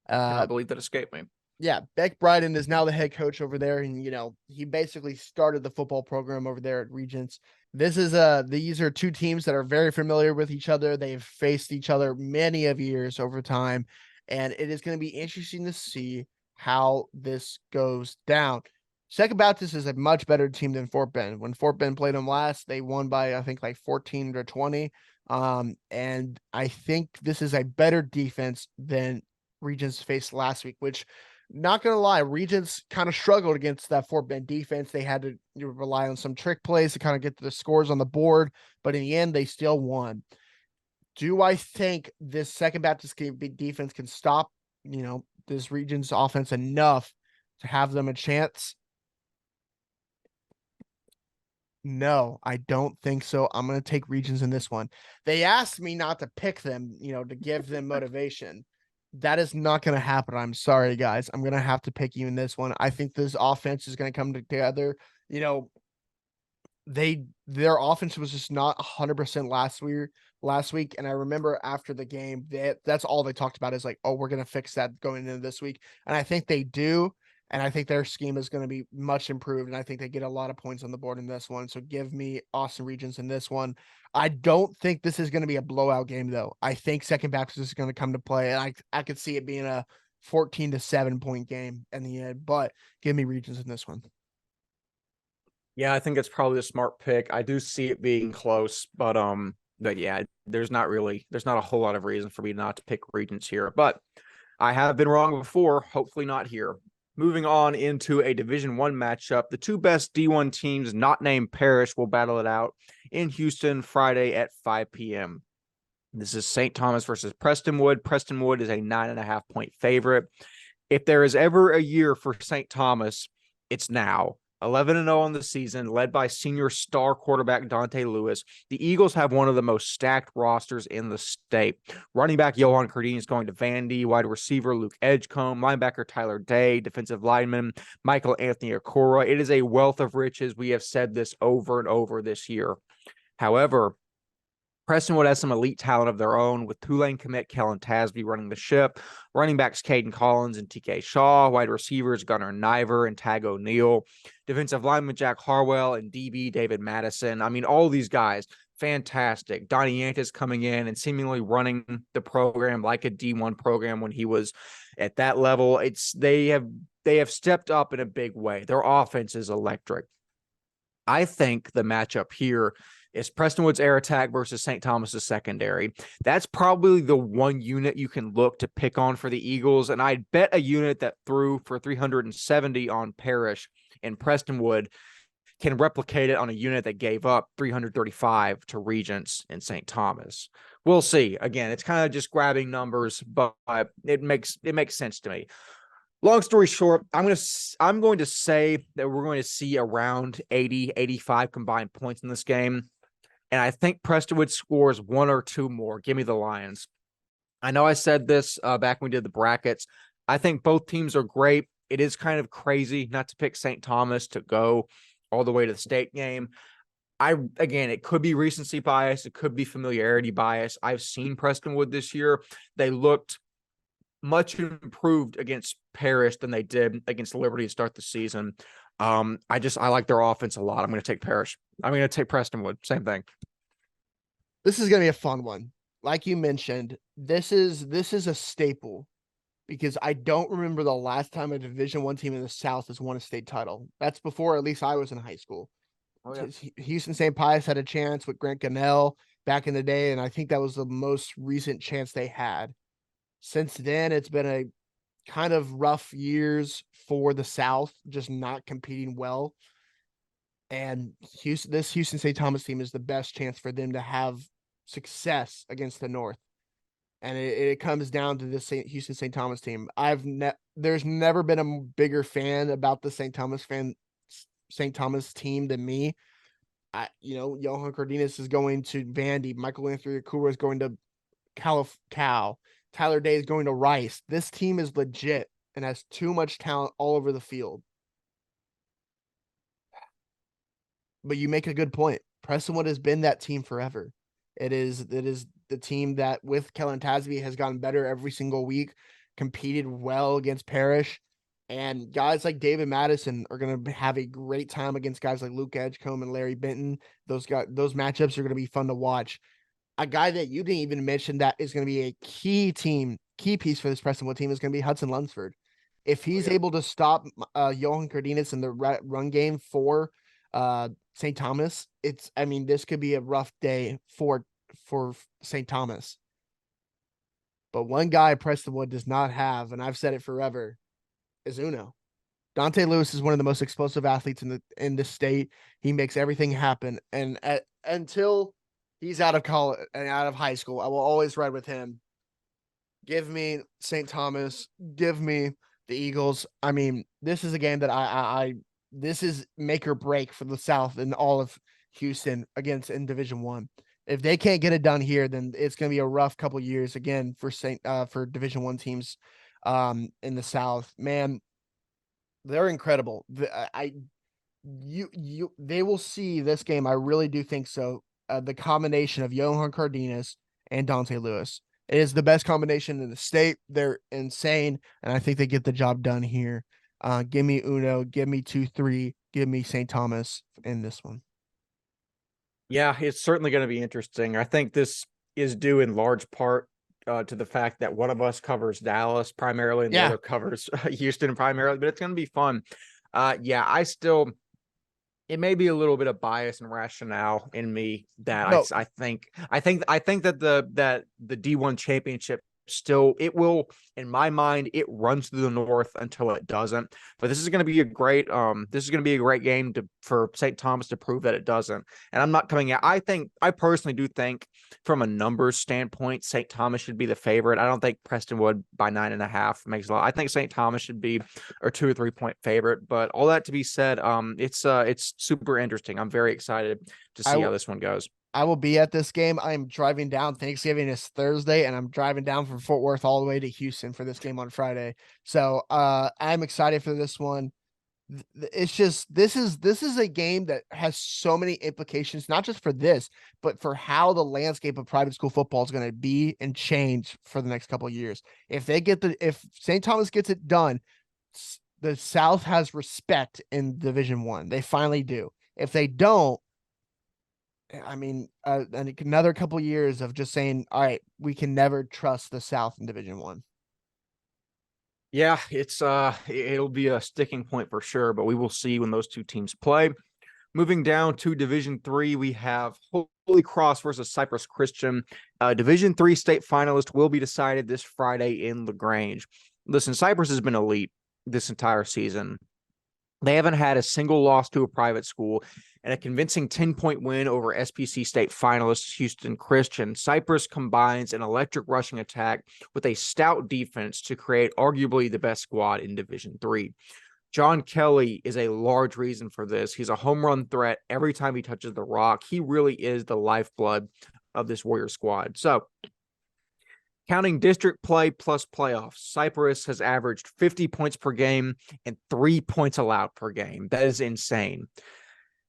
I believe that escaped me. Yeah, Beck Bryden is now the head coach over there, and he basically started the football program over there at Regents. These are two teams that are very familiar with each other. They've faced each other many of years over time, and it is going to be interesting to see how this goes down. Second Baptist is a much better team than Fort Bend. When Fort Bend played them last, they won by, I think, like 14 to 20. And I think this is a better defense than Regents faced last week, which, not going to lie, Regents kind of struggled against that Fort Bend defense. They had to rely on some trick plays to kind of get the scores on the board, but in the end, they still won. Do I think this Second Baptist defense can stop, this Regents offense enough to have them a chance? No, I don't think so. I'm going to take Regents in this one. They asked me not to pick them, to give them motivation. That is not going to happen. I'm sorry, guys. I'm going to have to pick you in this one. I think this offense is going to come together. Their offense was just not 100% last week. And I remember after the game, that's all they talked about is like, oh, we're going to fix that going into this week. And I think they do. And I think their scheme is going to be much improved. And I think they get a lot of points on the board in this one. So give me Austin Regents in this one. I don't think this is going to be a blowout game, though. I think Second Baptist is going to come to play. And I could see it being a 14 to 7 point game in the end. But give me Regents in this one. Yeah, I think it's probably a smart pick. I do see it being close, but yeah, there's not a whole lot of reason for me not to pick Regents here. But I have been wrong before, hopefully not here. Moving on into a Division I matchup, the two best D1 teams not named Parish will battle it out in Houston Friday at 5 p.m. This is St. Thomas versus Prestonwood. Prestonwood is a 9.5 point favorite. If there is ever a year for St. Thomas, it's now. 11-0 on the season, led by senior star quarterback Dante Lewis. The Eagles have one of the most stacked rosters in the state. Running back Johan Cardine is going to Vandy, wide receiver Luke Edgecombe, linebacker Tyler Day, defensive lineman Michael Anthony Okora. It is a wealth of riches. We have said this over and over this year. However, Prestonwood has some elite talent of their own, with Tulane commit Kellen Tasby running the ship, running backs Caden Collins and TK Shaw, wide receivers Gunnar Niver and Tag O'Neill, defensive lineman Jack Harwell and DB David Madison. I mean, all these guys, fantastic. Donnie Yantis coming in and seemingly running the program like a D1 program when he was at that level. They have stepped up in a big way. Their offense is electric. I think the matchup here is Prestonwood's air attack versus St. Thomas's secondary. That's probably the one unit you can look to pick on for the Eagles. And I'd bet a unit that threw for 370 on Parish and Prestonwood can replicate it on a unit that gave up 335 to Regents and St. Thomas. We'll see. Again, it's kind of just grabbing numbers, but it makes sense to me. Long story short, I'm going to say that we're going to see around 80, 85 combined points in this game. And I think Prestonwood scores one or two more. Give me the Lions. I know I said this back when we did the brackets. I think both teams are great. It is kind of crazy not to pick St. Thomas to go all the way to the state game. Again, it could be recency bias. It could be familiarity bias. I've seen Prestonwood this year. They looked much improved against Parish than they did against Liberty to start the season. I like their offense a lot. I'm going to take Parish. I'm going to take Prestonwood. Same thing. This is going to be a fun one. Like you mentioned, this is a staple because I don't remember the last time a Division I team in the South has won a state title. That's before at least I was in high school. Oh, yeah. Houston St. Pius had a chance with Grant Gunnell back in the day, and I think that was the most recent chance they had. Since then, it's been a kind of rough years for the South, just not competing well. And this Houston St. Thomas team is the best chance for them to have success against the North. And it comes down to this Houston St. Thomas team. There's never been a bigger fan about the St. Thomas team than me. Johan Cardenas is going to Vandy. Michael Anthony Okura is going to Cal. Tyler Day is going to Rice. This team is legit and has too much talent all over the field. But you make a good point. Prestonwood has been that team forever. It is the team that with Kellen Tasby has gotten better every single week, competed well against Parish, and guys like David Madison are going to have a great time against guys like Luke Edgecombe and Larry Benton. Those matchups are going to be fun to watch. A guy that you didn't even mention that is going to be a key piece for this Prestonwood team is going to be Hudson Lunsford. If he's able to stop Johan Cardenas in the run game for St. Thomas, this could be a rough day for St. Thomas. But one guy Prestonwood does not have, and I've said it forever, is Uno. Dante Lewis is one of the most explosive athletes in the state. He makes everything happen, and until he's out of college and out of high school, I will always ride with him. Give me St. Thomas. Give me the Eagles. This is a game that this is make or break for the South and all of Houston against in Division One. If they can't get it done here, then it's going to be a rough couple years again for for Division One teams in the South. Man, they're incredible. They will see this game. I really do think so. The combination of Johan Cardenas and Dante Lewis. It is the best combination in the state. They're insane, and I think they get the job done here. Give me Uno, give me 2-3, give me St. Thomas in this one. Yeah, it's certainly going to be interesting. I think this is due in large part to the fact that one of us covers Dallas primarily and the other covers Houston primarily, but it's going to be fun. It may be a little bit of bias and rationale in me that I think that the D1 championship still, it will, in my mind, it runs through the North until it doesn't. But this is going to be a great game for St. Thomas to prove that it doesn't. And I'm not coming out. I personally do think from a numbers standpoint, St. Thomas should be the favorite. I don't think Prestonwood by 9.5 makes a lot. I think St. Thomas should be a 2 or 3 point favorite. But all that to be said, it's super interesting. I'm very excited to see how this one goes. I will be at this game. I'm driving down. Thanksgiving is Thursday, and I'm driving down from Fort Worth all the way to Houston for this game on Friday. So I'm excited for this one. It's just this is a game that has so many implications, not just for this, but for how the landscape of private school football is going to be and change for the next couple of years. If St. Thomas gets it done, the South has respect in Division One. They finally do. If they don't, another couple years of just saying, all right, we can never trust the South in Division One. Yeah, it'll be a sticking point for sure, but we will see when those two teams play. Moving down to Division 3, we have Holy Cross versus Cypress Christian. Division 3 state finalist will be decided this Friday in LaGrange. Listen, Cypress has been elite this entire season. They haven't had a single loss to a private school and a convincing 10-point win over SPC state finalists Houston Christian. Cypress combines an electric rushing attack with a stout defense to create arguably the best squad in Division 3. John Kelly is a large reason for this. He's a home run threat every time he touches the rock. He really is the lifeblood of this Warrior squad. So, counting district play plus playoffs, Cypress has averaged 50 points per game and 3 points allowed per game. That is insane.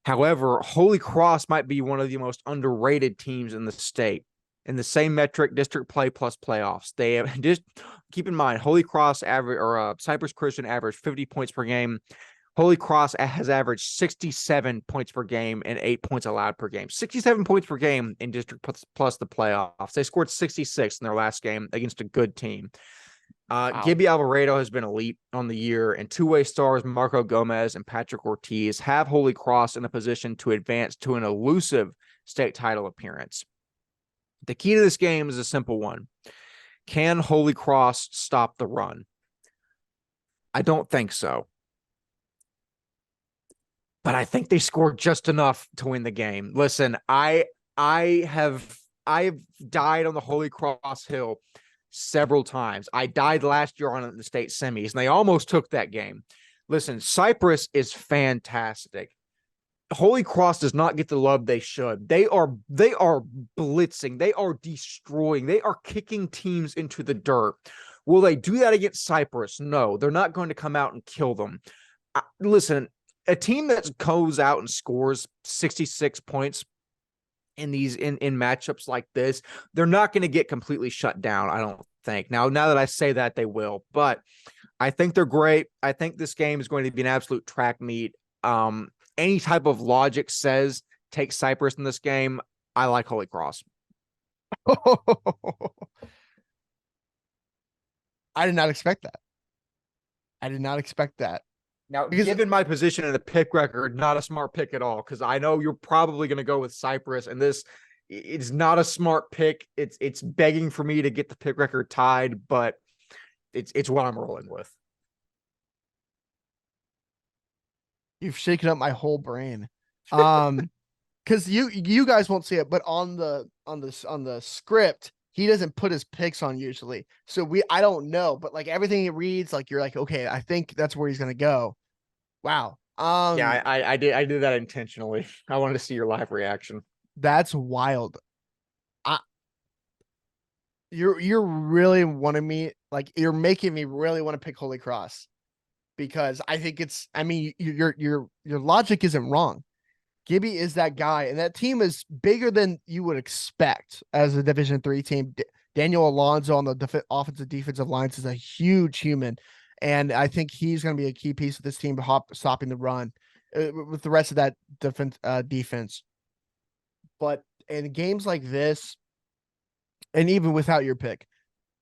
However, Holy Cross might be one of the most underrated teams in the state. In the same metric, district play plus playoffs. They have just keep in mind, Holy Cross Cypress Christian averaged 50 points per game. Holy Cross has averaged 67 points per game and 8 points allowed per game. 67 points per game in district plus the playoffs. They scored 66 in their last game against a good team. Wow. Gibby Alvarado has been elite on the year, and two-way stars Marco Gomez and Patrick Ortiz have Holy Cross in a position to advance to an elusive state title appearance. The key to this game is a simple one. Can Holy Cross stop the run? I don't think so. But I think they scored just enough to win the game. Listen, I've died on the Holy Cross Hill several times. I died last year on the state semis, and they almost took that game. Listen, Cypress is fantastic. Holy Cross does not get the love they should. They are blitzing. They are destroying. They are kicking teams into the dirt. Will they do that against Cypress? No, they're not going to come out and kill them. Listen, a team that goes out and scores 66 points in matchups like this, they're not going to get completely shut down, I don't think. Now that I say that, they will. But I think they're great. I think this game is going to be an absolute track meet. Any type of logic says take Cypress in this game. I like Holy Cross. I did not expect that. I did not expect that. Now, Because- given my position in the pick record, not a smart pick at all, because I know you're probably going to go with Cypress, and it's not a smart pick. It's begging for me to get the pick record tied, but it's what I'm rolling with. You've shaken up my whole brain. Because you guys won't see it, but on the script, he doesn't put his picks on usually. So I don't know, but like everything he reads, like you're like, okay, I think that's where he's gonna go. Wow. Yeah, I did that intentionally. I wanted to see your live reaction. That's wild. You're really wanting me, like you're making me really want to pick Holy Cross, because I think I mean, your logic isn't wrong. Gibby is that guy, and that team is bigger than you would expect as a Division III team. Daniel Alonso on the offensive defensive lines is a huge human, and I think he's going to be a key piece of this team stopping the run with the rest of that defense. But in games like this, and even without your pick,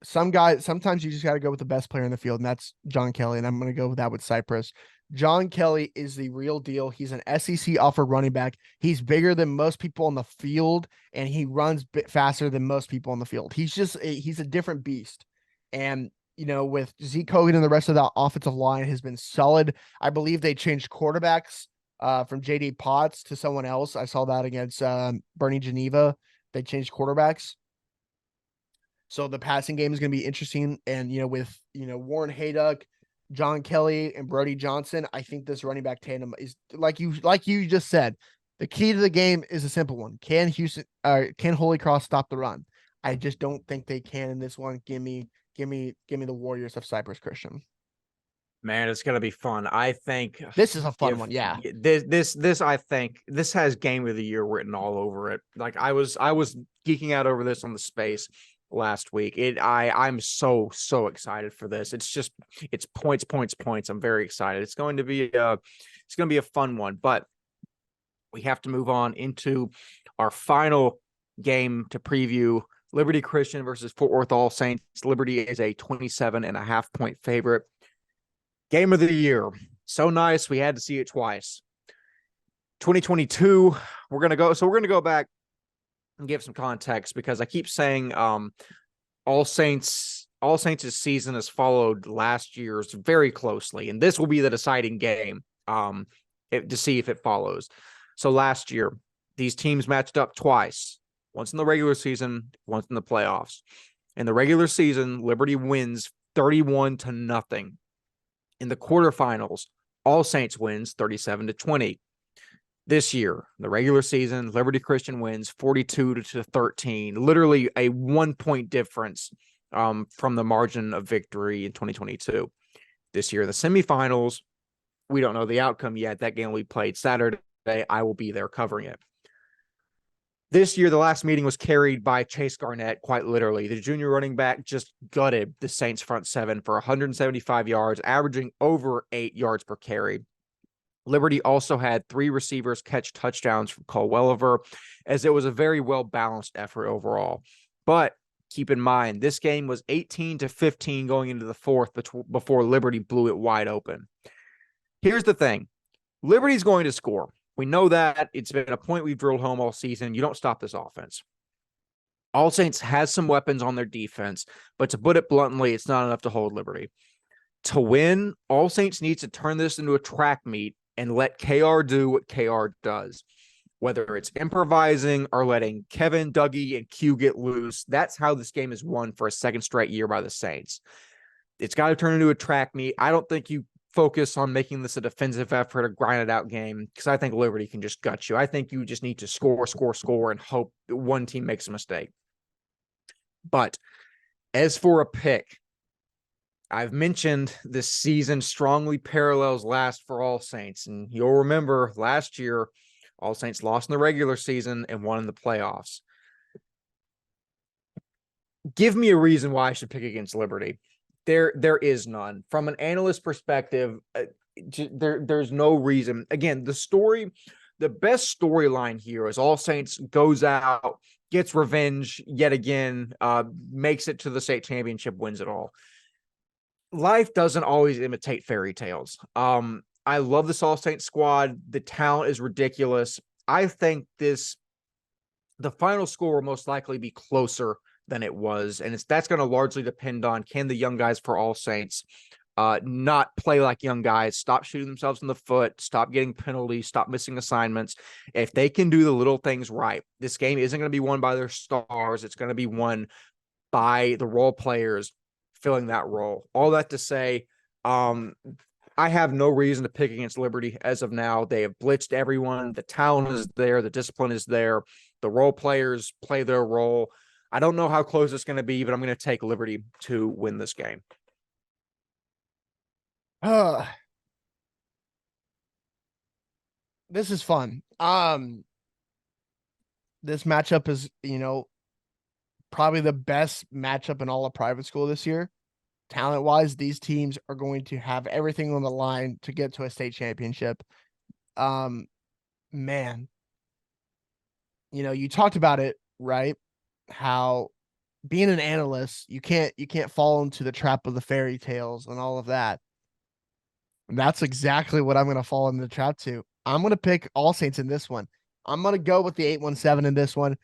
sometimes you just got to go with the best player in the field, and that's John Kelly. And I'm going to go with that with Cypress. John Kelly is the real deal. He's an SEC offered running back. He's bigger than most people on the field, and he runs faster than most people on the field. He's a different beast. And, with Zeke Hogan and the rest of the offensive line has been solid. I believe they changed quarterbacks from JD Potts to someone else. I saw that against Bernie Geneva. They changed quarterbacks. So the passing game is going to be interesting. And, with, Warren Hayduck, John Kelly, and Brody Johnson, I think this running back tandem is like you just said. The key to the game is a simple one. Can Holy Cross stop the run? I just don't think they can in this one. Give me the Warriors of Cypress Christian. Man, it's gonna be fun. I think this is a fun one. Yeah. This I think this has game of the year written all over it. Like I was geeking out over this on the space last week. I'm so excited for this. It's points. I'm very excited. It's going to be a fun one, but we have to move on into our final game to preview. Liberty Christian versus Fort Worth All Saints. Liberty is a 27.5 point favorite. Game of the year. So nice. We had to see it twice. 2022. We're going to go back and give some context, because I keep saying All Saints' season has followed last year's very closely, and this will be the deciding game to see if it follows. So last year, these teams matched up twice, once in the regular season, once in the playoffs. In the regular season, Liberty wins 31-0. In the quarterfinals, All Saints wins 37-20. This year, the regular season, Liberty Christian wins 42-13, literally a 1 point difference from the margin of victory in 2022. This year, the semifinals, we don't know the outcome yet. That game will be played Saturday. I will be there covering it. This year, the last meeting was carried by Chase Garnett, quite literally. The junior running back just gutted the Saints front seven for 175 yards, averaging over 8 yards per carry. Liberty also had 3 receivers catch touchdowns from Cole Welliver, as it was a very well-balanced effort overall. But keep in mind, this game was 18-15 going into the fourth before Liberty blew it wide open. Here's the thing. Liberty's going to score. We know that. It's been a point we've drilled home all season. You don't stop this offense. All Saints has some weapons on their defense, but to put it bluntly, it's not enough to hold Liberty. To win, All Saints needs to turn this into a track meet and let KR do what KR does. Whether it's improvising or letting Kevin, Dougie, and Q get loose, that's how this game is won for a second straight year by the Saints. It's got to turn into a track meet. I don't think you focus on making this a defensive effort, a grinded out game, because I think Liberty can just gut you. I think you just need to score, and hope that one team makes a mistake. But as for a pick, I've mentioned this season strongly parallels last for All Saints. And you'll remember last year, All Saints lost in the regular season and won in the playoffs. Give me a reason why I should pick against Liberty. There is none. From an analyst perspective, there's no reason. Again, the best storyline here is All Saints goes out, gets revenge yet again, makes it to the state championship, wins it all. life doesn't always imitate fairy tales. I love this All Saints squad. The talent is ridiculous. I think the final score will most likely be closer than it was, and that's going to largely depend on, can the young guys for All Saints not play like young guys, stop shooting themselves in the foot, stop getting penalties, stop missing assignments. If they can do the little things right, this game isn't going to be won by their stars. It's going to be won by the role players filling that role. All that to say, I have no reason to pick against Liberty as of now. They have blitzed everyone. The talent is there. The discipline is there. The role players play their role. I don't know how close it's going to be, but I'm going to take Liberty to win this game. This is fun. This matchup is, probably the best matchup in all of private school this year. Talent wise, these teams are going to have everything on the line to get to a state championship. Man, you talked about it, right? How being an analyst, you can't fall into the trap of the fairy tales and all of that. And that's exactly what I'm going to fall into the trap to. I'm going to pick All Saints in this one. I'm going to go with the 8-1-7 in this one.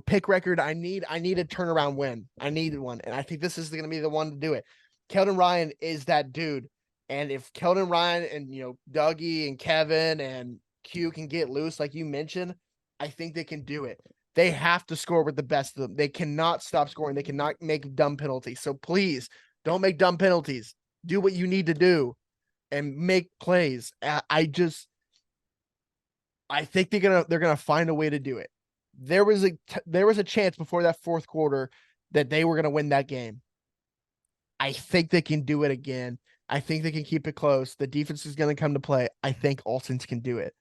Pick record. I need a turnaround win. I need one. And I think this is going to be the one to do it. Keldon Ryan is that dude. And if Keldon Ryan and, Dougie and Kevin and Q can get loose, like you mentioned, I think they can do it. They have to score with the best of them. They cannot stop scoring. They cannot make dumb penalties. So please don't make dumb penalties. Do what you need to do and make plays. I think they're gonna find a way to do it. There was a chance before that fourth quarter that they were gonna win that game. I think they can do it again. I think they can keep it close. The defense is gonna come to play. I think Alston's can do it.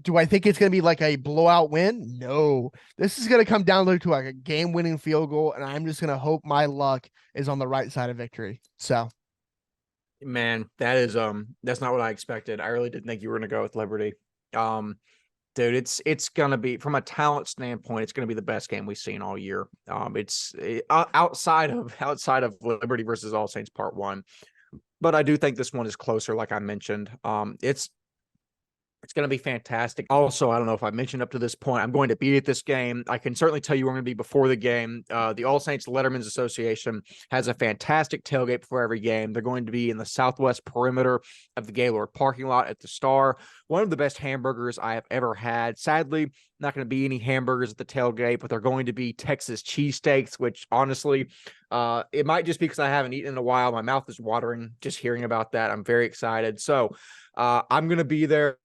Do I think it's gonna be like a blowout win? No. This is gonna come down to like a game-winning field goal, and I'm just gonna hope my luck is on the right side of victory. So. Man, that's not what I expected. I really didn't think you were going to go with Liberty. Dude, it's going to be, from a talent standpoint, it's going to be the best game we've seen all year. Outside of Liberty versus All Saints Part 1. But I do think this one is closer, like I mentioned. It's going to be fantastic. Also, I don't know if I mentioned up to this point, I'm going to be at this game. I can certainly tell you we're going to be before the game. The All Saints Letterman's Association has a fantastic tailgate before every game. They're going to be in the southwest perimeter of the Gaylord parking lot at the Star. One of the best hamburgers I have ever had. Sadly, not going to be any hamburgers at the tailgate, but they're going to be Texas cheesesteaks, which honestly, it might just be because I haven't eaten in a while. My mouth is watering just hearing about that. I'm very excited. So I'm going to be there.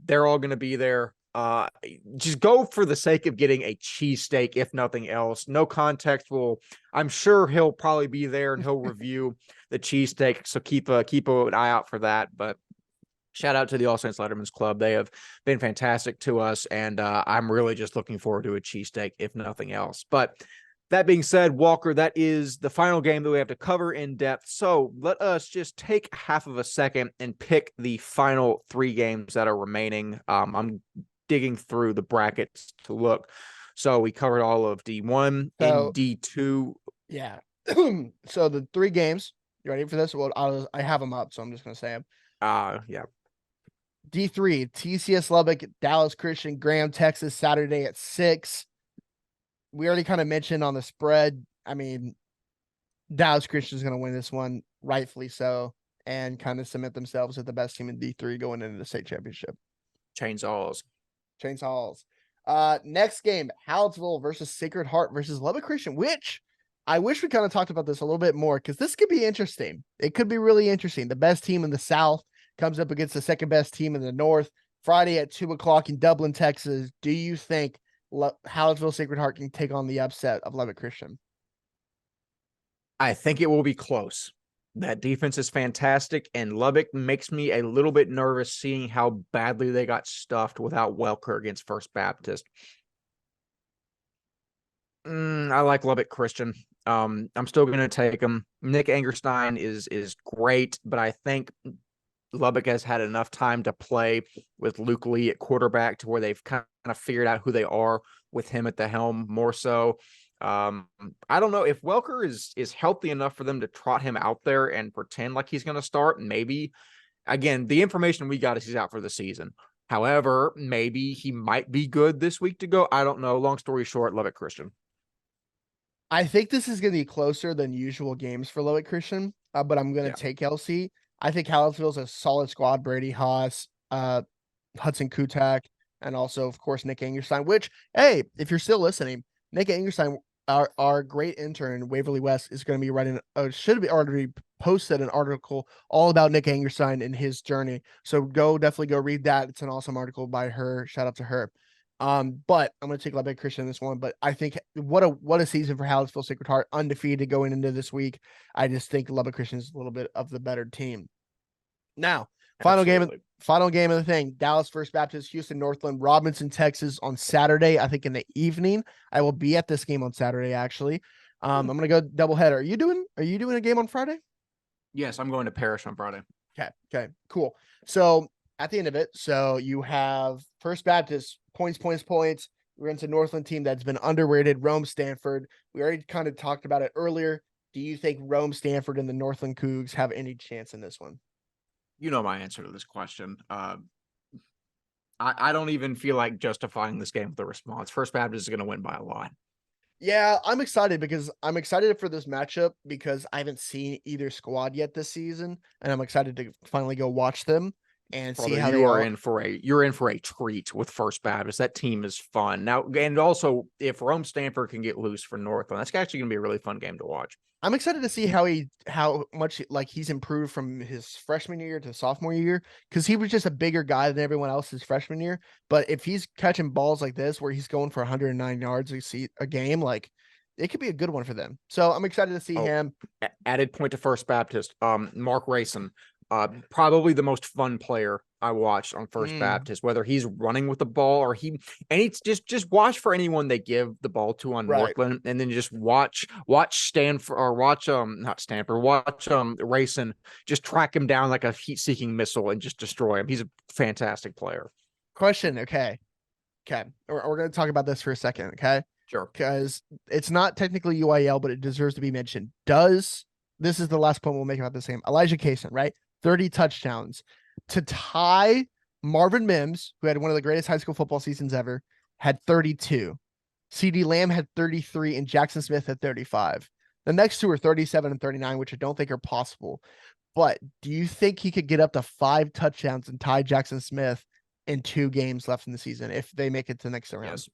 They're all going to be there. Just go for the sake of getting a cheesesteak, if nothing else. No context I'm sure he'll probably be there and he'll review the cheesesteak. So keep an eye out for that. But shout out to the All Saints Letterman's Club. They have been fantastic to us. And I'm really just looking forward to a cheesesteak, if nothing else. But that being said, Walker, that is the final game that we have to cover in depth. So let us just take half of a second and pick the final 3 games that are remaining. I'm digging through the brackets to look. So we covered all of D1 and D2. Yeah. So the 3 games, you ready for this? Well, I have them up, so I'm just going to say them. Yeah. D3, TCS Lubbock, Dallas Christian, Graham, Texas, Saturday at 6. We already kind of mentioned on the spread. I mean, Dallas Christian is going to win this one, rightfully so, and kind of cement themselves as the best team in D3 going into the state championship. Chainsaws. Next game, Hallettsville versus Sacred Heart versus Lubbock Christian, which I wish we kind of talked about this a little bit more because this could be interesting. It could be really interesting. The best team in the South comes up against the second best team in the North Friday at 2:00 in Dublin, Texas. Do you think Hallettsville Sacred Heart can take on the upset of Lubbock Christian? I think it will be close. That defense is fantastic, and Lubbock makes me a little bit nervous seeing how badly they got stuffed without Welker against First Baptist. I like Lubbock Christian. I'm still going to take them. Nick Angerstein is great, but I think Lubbock has had enough time to play with Luke Lee at quarterback to where they've kind of figured out who they are with him at the helm more so. I don't know if Welker is healthy enough for them to trot him out there and pretend like he's going to start. Maybe again, the information we got is he's out for the season. However, maybe he might be good this week to go. I don't know. Long story short, Lubbock Christian. I think this is going to be closer than usual games for Lubbock Christian, but I'm going to take LC. I think Hallettsville's a solid squad. Brady Haas, Hudson Kutak, and also, of course, Nick Angerstein, which, hey, if you're still listening, Nick Angerstein, our great intern, Waverly West, is going to be writing, should be already posted an article all about Nick Angerstein and his journey. So definitely go read that. It's an awesome article by her. Shout out to her. But I'm going to take Lubbock Christian in this one. But I think what a season for Hallettsville Sacred Heart, undefeated going into this week. I just think Lubbock Christian is a little bit of the better team. Now, final game of the thing: Dallas First Baptist, Houston Northland, Robinson, Texas on Saturday. I think in the evening. I will be at this game on Saturday. Actually, I'm going to go doubleheader. Are you doing a game on Friday? Yes, I'm going to Parish on Friday. Okay, cool. So at the end of it, so you have First Baptist points. We're into Northland team that's been underrated. Rome Stanford. We already kind of talked about it earlier. Do you think Rome Stanford and the Northland Cougs have any chance in this one? You know my answer to this question. I don't even feel like justifying this game with a response. First Baptist is going to win by a lot. Yeah, I'm excited because I'm excited for this matchup because I haven't seen either squad yet this season, and I'm excited to finally go watch them and see how you're in for a treat with First Baptist. That team is fun now, and also if Rome Stanford can get loose for Northland, that's actually going to be a really fun game to watch. I'm excited to see how much like he's improved from his freshman year to sophomore year, because he was just a bigger guy than everyone else his freshman year. But if he's catching balls like this, where he's going for 109 yards a game, like it could be a good one for them. So I'm excited to see him. Added point to First Baptist. Mark Rayson, probably the most fun player I watched on First Baptist, whether he's running with the ball or it's just watch for anyone they give the ball to on Northland, and then just watch Stanford or watch not Stanford, watch Rayson just track him down like a heat-seeking missile and just destroy him. He's a fantastic player. Question, okay. We're going to talk about this for a second, okay? Sure. Because it's not technically UIL, but it deserves to be mentioned. This is the last point we'll make about this game. Elijah Kaysen, right? 30 touchdowns to tie Marvin Mims, who had one of the greatest high school football seasons ever, had 32. CD Lamb had 33 and Jackson Smith had 35. The next two are 37 and 39, which I don't think are possible. But do you think he could get up to 5 touchdowns and tie Jackson Smith in 2 games left in the season if they make it to the next round? Yes,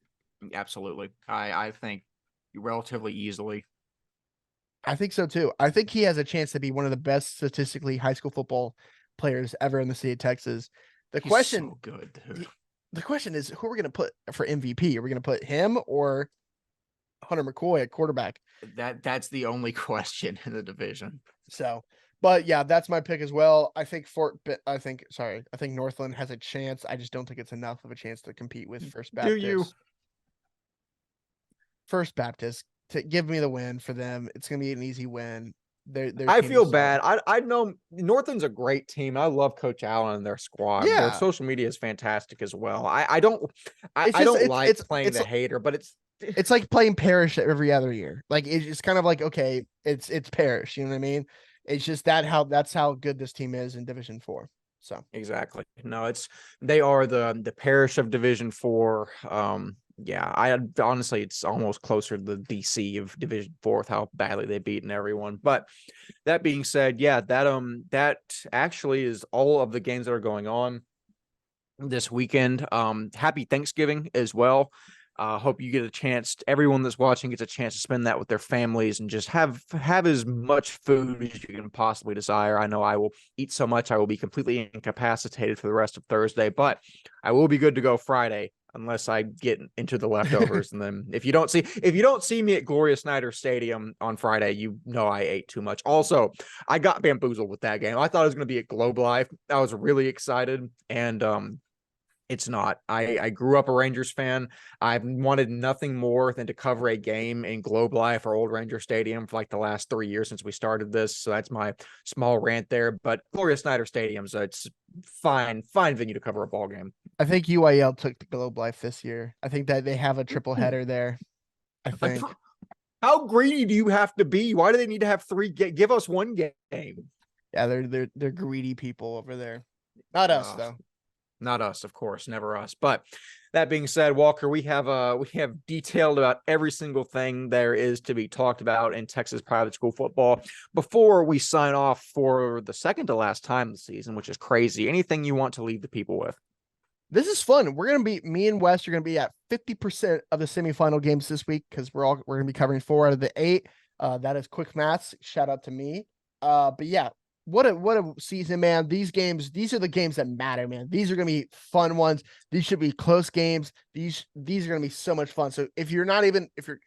absolutely. I think relatively easily. I think so too. I think he has a chance to be one of the best statistically high school football players ever in the state of Texas. He's so good, dude. The question is, who are we going to put for MVP? Are we going to put him or Hunter McCoy at quarterback? That's the only question in the division. So, but yeah, that's my pick as well. I think Northland has a chance. I just don't think it's enough of a chance to compete with First Baptist. Do you? First Baptist to give me the win for them. It's going to be an easy win. I feel bad. I know Northland's a great team. I love Coach Allen and their squad. Yeah. Their social media is fantastic as well. I don't like playing the hater, but it's like playing Parish every other year. Like it's kind of like, okay, it's Parish. You know what I mean? It's just that's how good this team is in Division 4. So exactly. No, they are the Parish of Division 4. Yeah, I honestly, it's almost closer to the DC of Division 4 with how badly they've beaten everyone. But that being said, yeah, that actually is all of the games that are going on this weekend. Happy Thanksgiving as well. Hope you get a chance. Everyone that's watching gets a chance to spend that with their families and just have as much food as you can possibly desire. I know I will eat so much I will be completely incapacitated for the rest of Thursday, but I will be good to go Friday, unless I get into the leftovers. And then if you don't see me at Gloria Snyder Stadium on Friday, you know I ate too much. Also, I got bamboozled with that game. I thought it was going to be at Globe Life. I was really excited, and it's not. I grew up a Rangers fan. I've wanted nothing more than to cover a game in Globe Life or Old Ranger Stadium for like the last 3 years since we started this. So that's my small rant there. But Gloria Snyder Stadium's it's fine venue to cover a ball game. I think UIL took the Globe Life this year. I think that they have a triple header there. I think How greedy do you have to be? Why do they need to have three? Give us one game. Yeah, they're greedy people over there. Not us though. Not us, of course, never us. But that being said, Walker, we have detailed about every single thing there is to be talked about in Texas private school football. Before we sign off for the second to last time of the season, which is crazy, anything you want to leave the people with? This is fun. Me and Wes are gonna be at 50% of the semifinal games this week because we're gonna be covering 4 out of the 8. That is quick maths. Shout out to me. But yeah, what a season, man. These are the games that matter, man. These are gonna be fun ones. These should be close games. These are gonna be so much fun. So if you're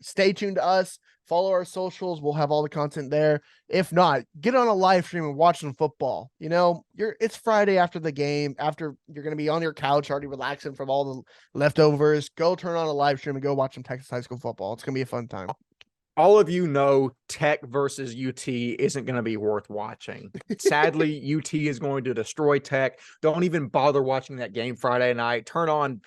stay tuned to us, follow our socials, we'll have all the content there. If not, get on a live stream and watch some football. You know, it's Friday after the game, after you're gonna be on your couch already relaxing from all the leftovers. Go turn on a live stream and go watch some Texas high school football. It's gonna be a fun time. All of you know Tech versus UT isn't going to be worth watching. Sadly, UT is going to destroy Tech. Don't even bother watching that game Friday night. Turn on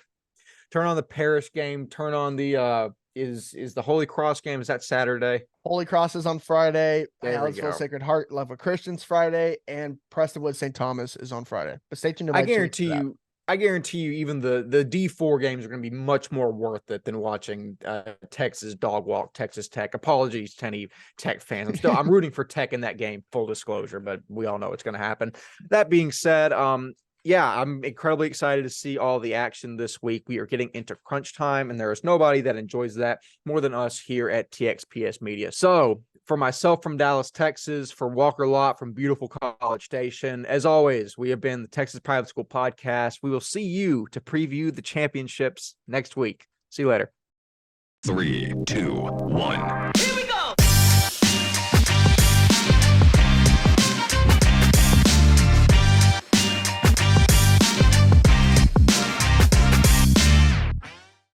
the Parish game. Turn on the is the Holy Cross game. Is that Saturday? Holy Cross is on Friday. Hallettsville Sacred Heart, Love of Christians Friday, and Prestonwood St. Thomas is on Friday. But stay tuned to I guarantee you, even the D4 games are going to be much more worth it than watching Texas dog walk Texas Tech. Apologies to any Tech fans. I'm rooting for Tech in that game, full disclosure, but we all know it's going to happen. That being said, yeah, I'm incredibly excited to see all the action this week. We are getting into crunch time, and there is nobody that enjoys that more than us here at TXPS Media. So for myself from Dallas, Texas, for Walker Lott from beautiful College Station, as always, we have been the Texas Private School Podcast. We will see you to preview the championships next week. See you later. 3, 2, 1.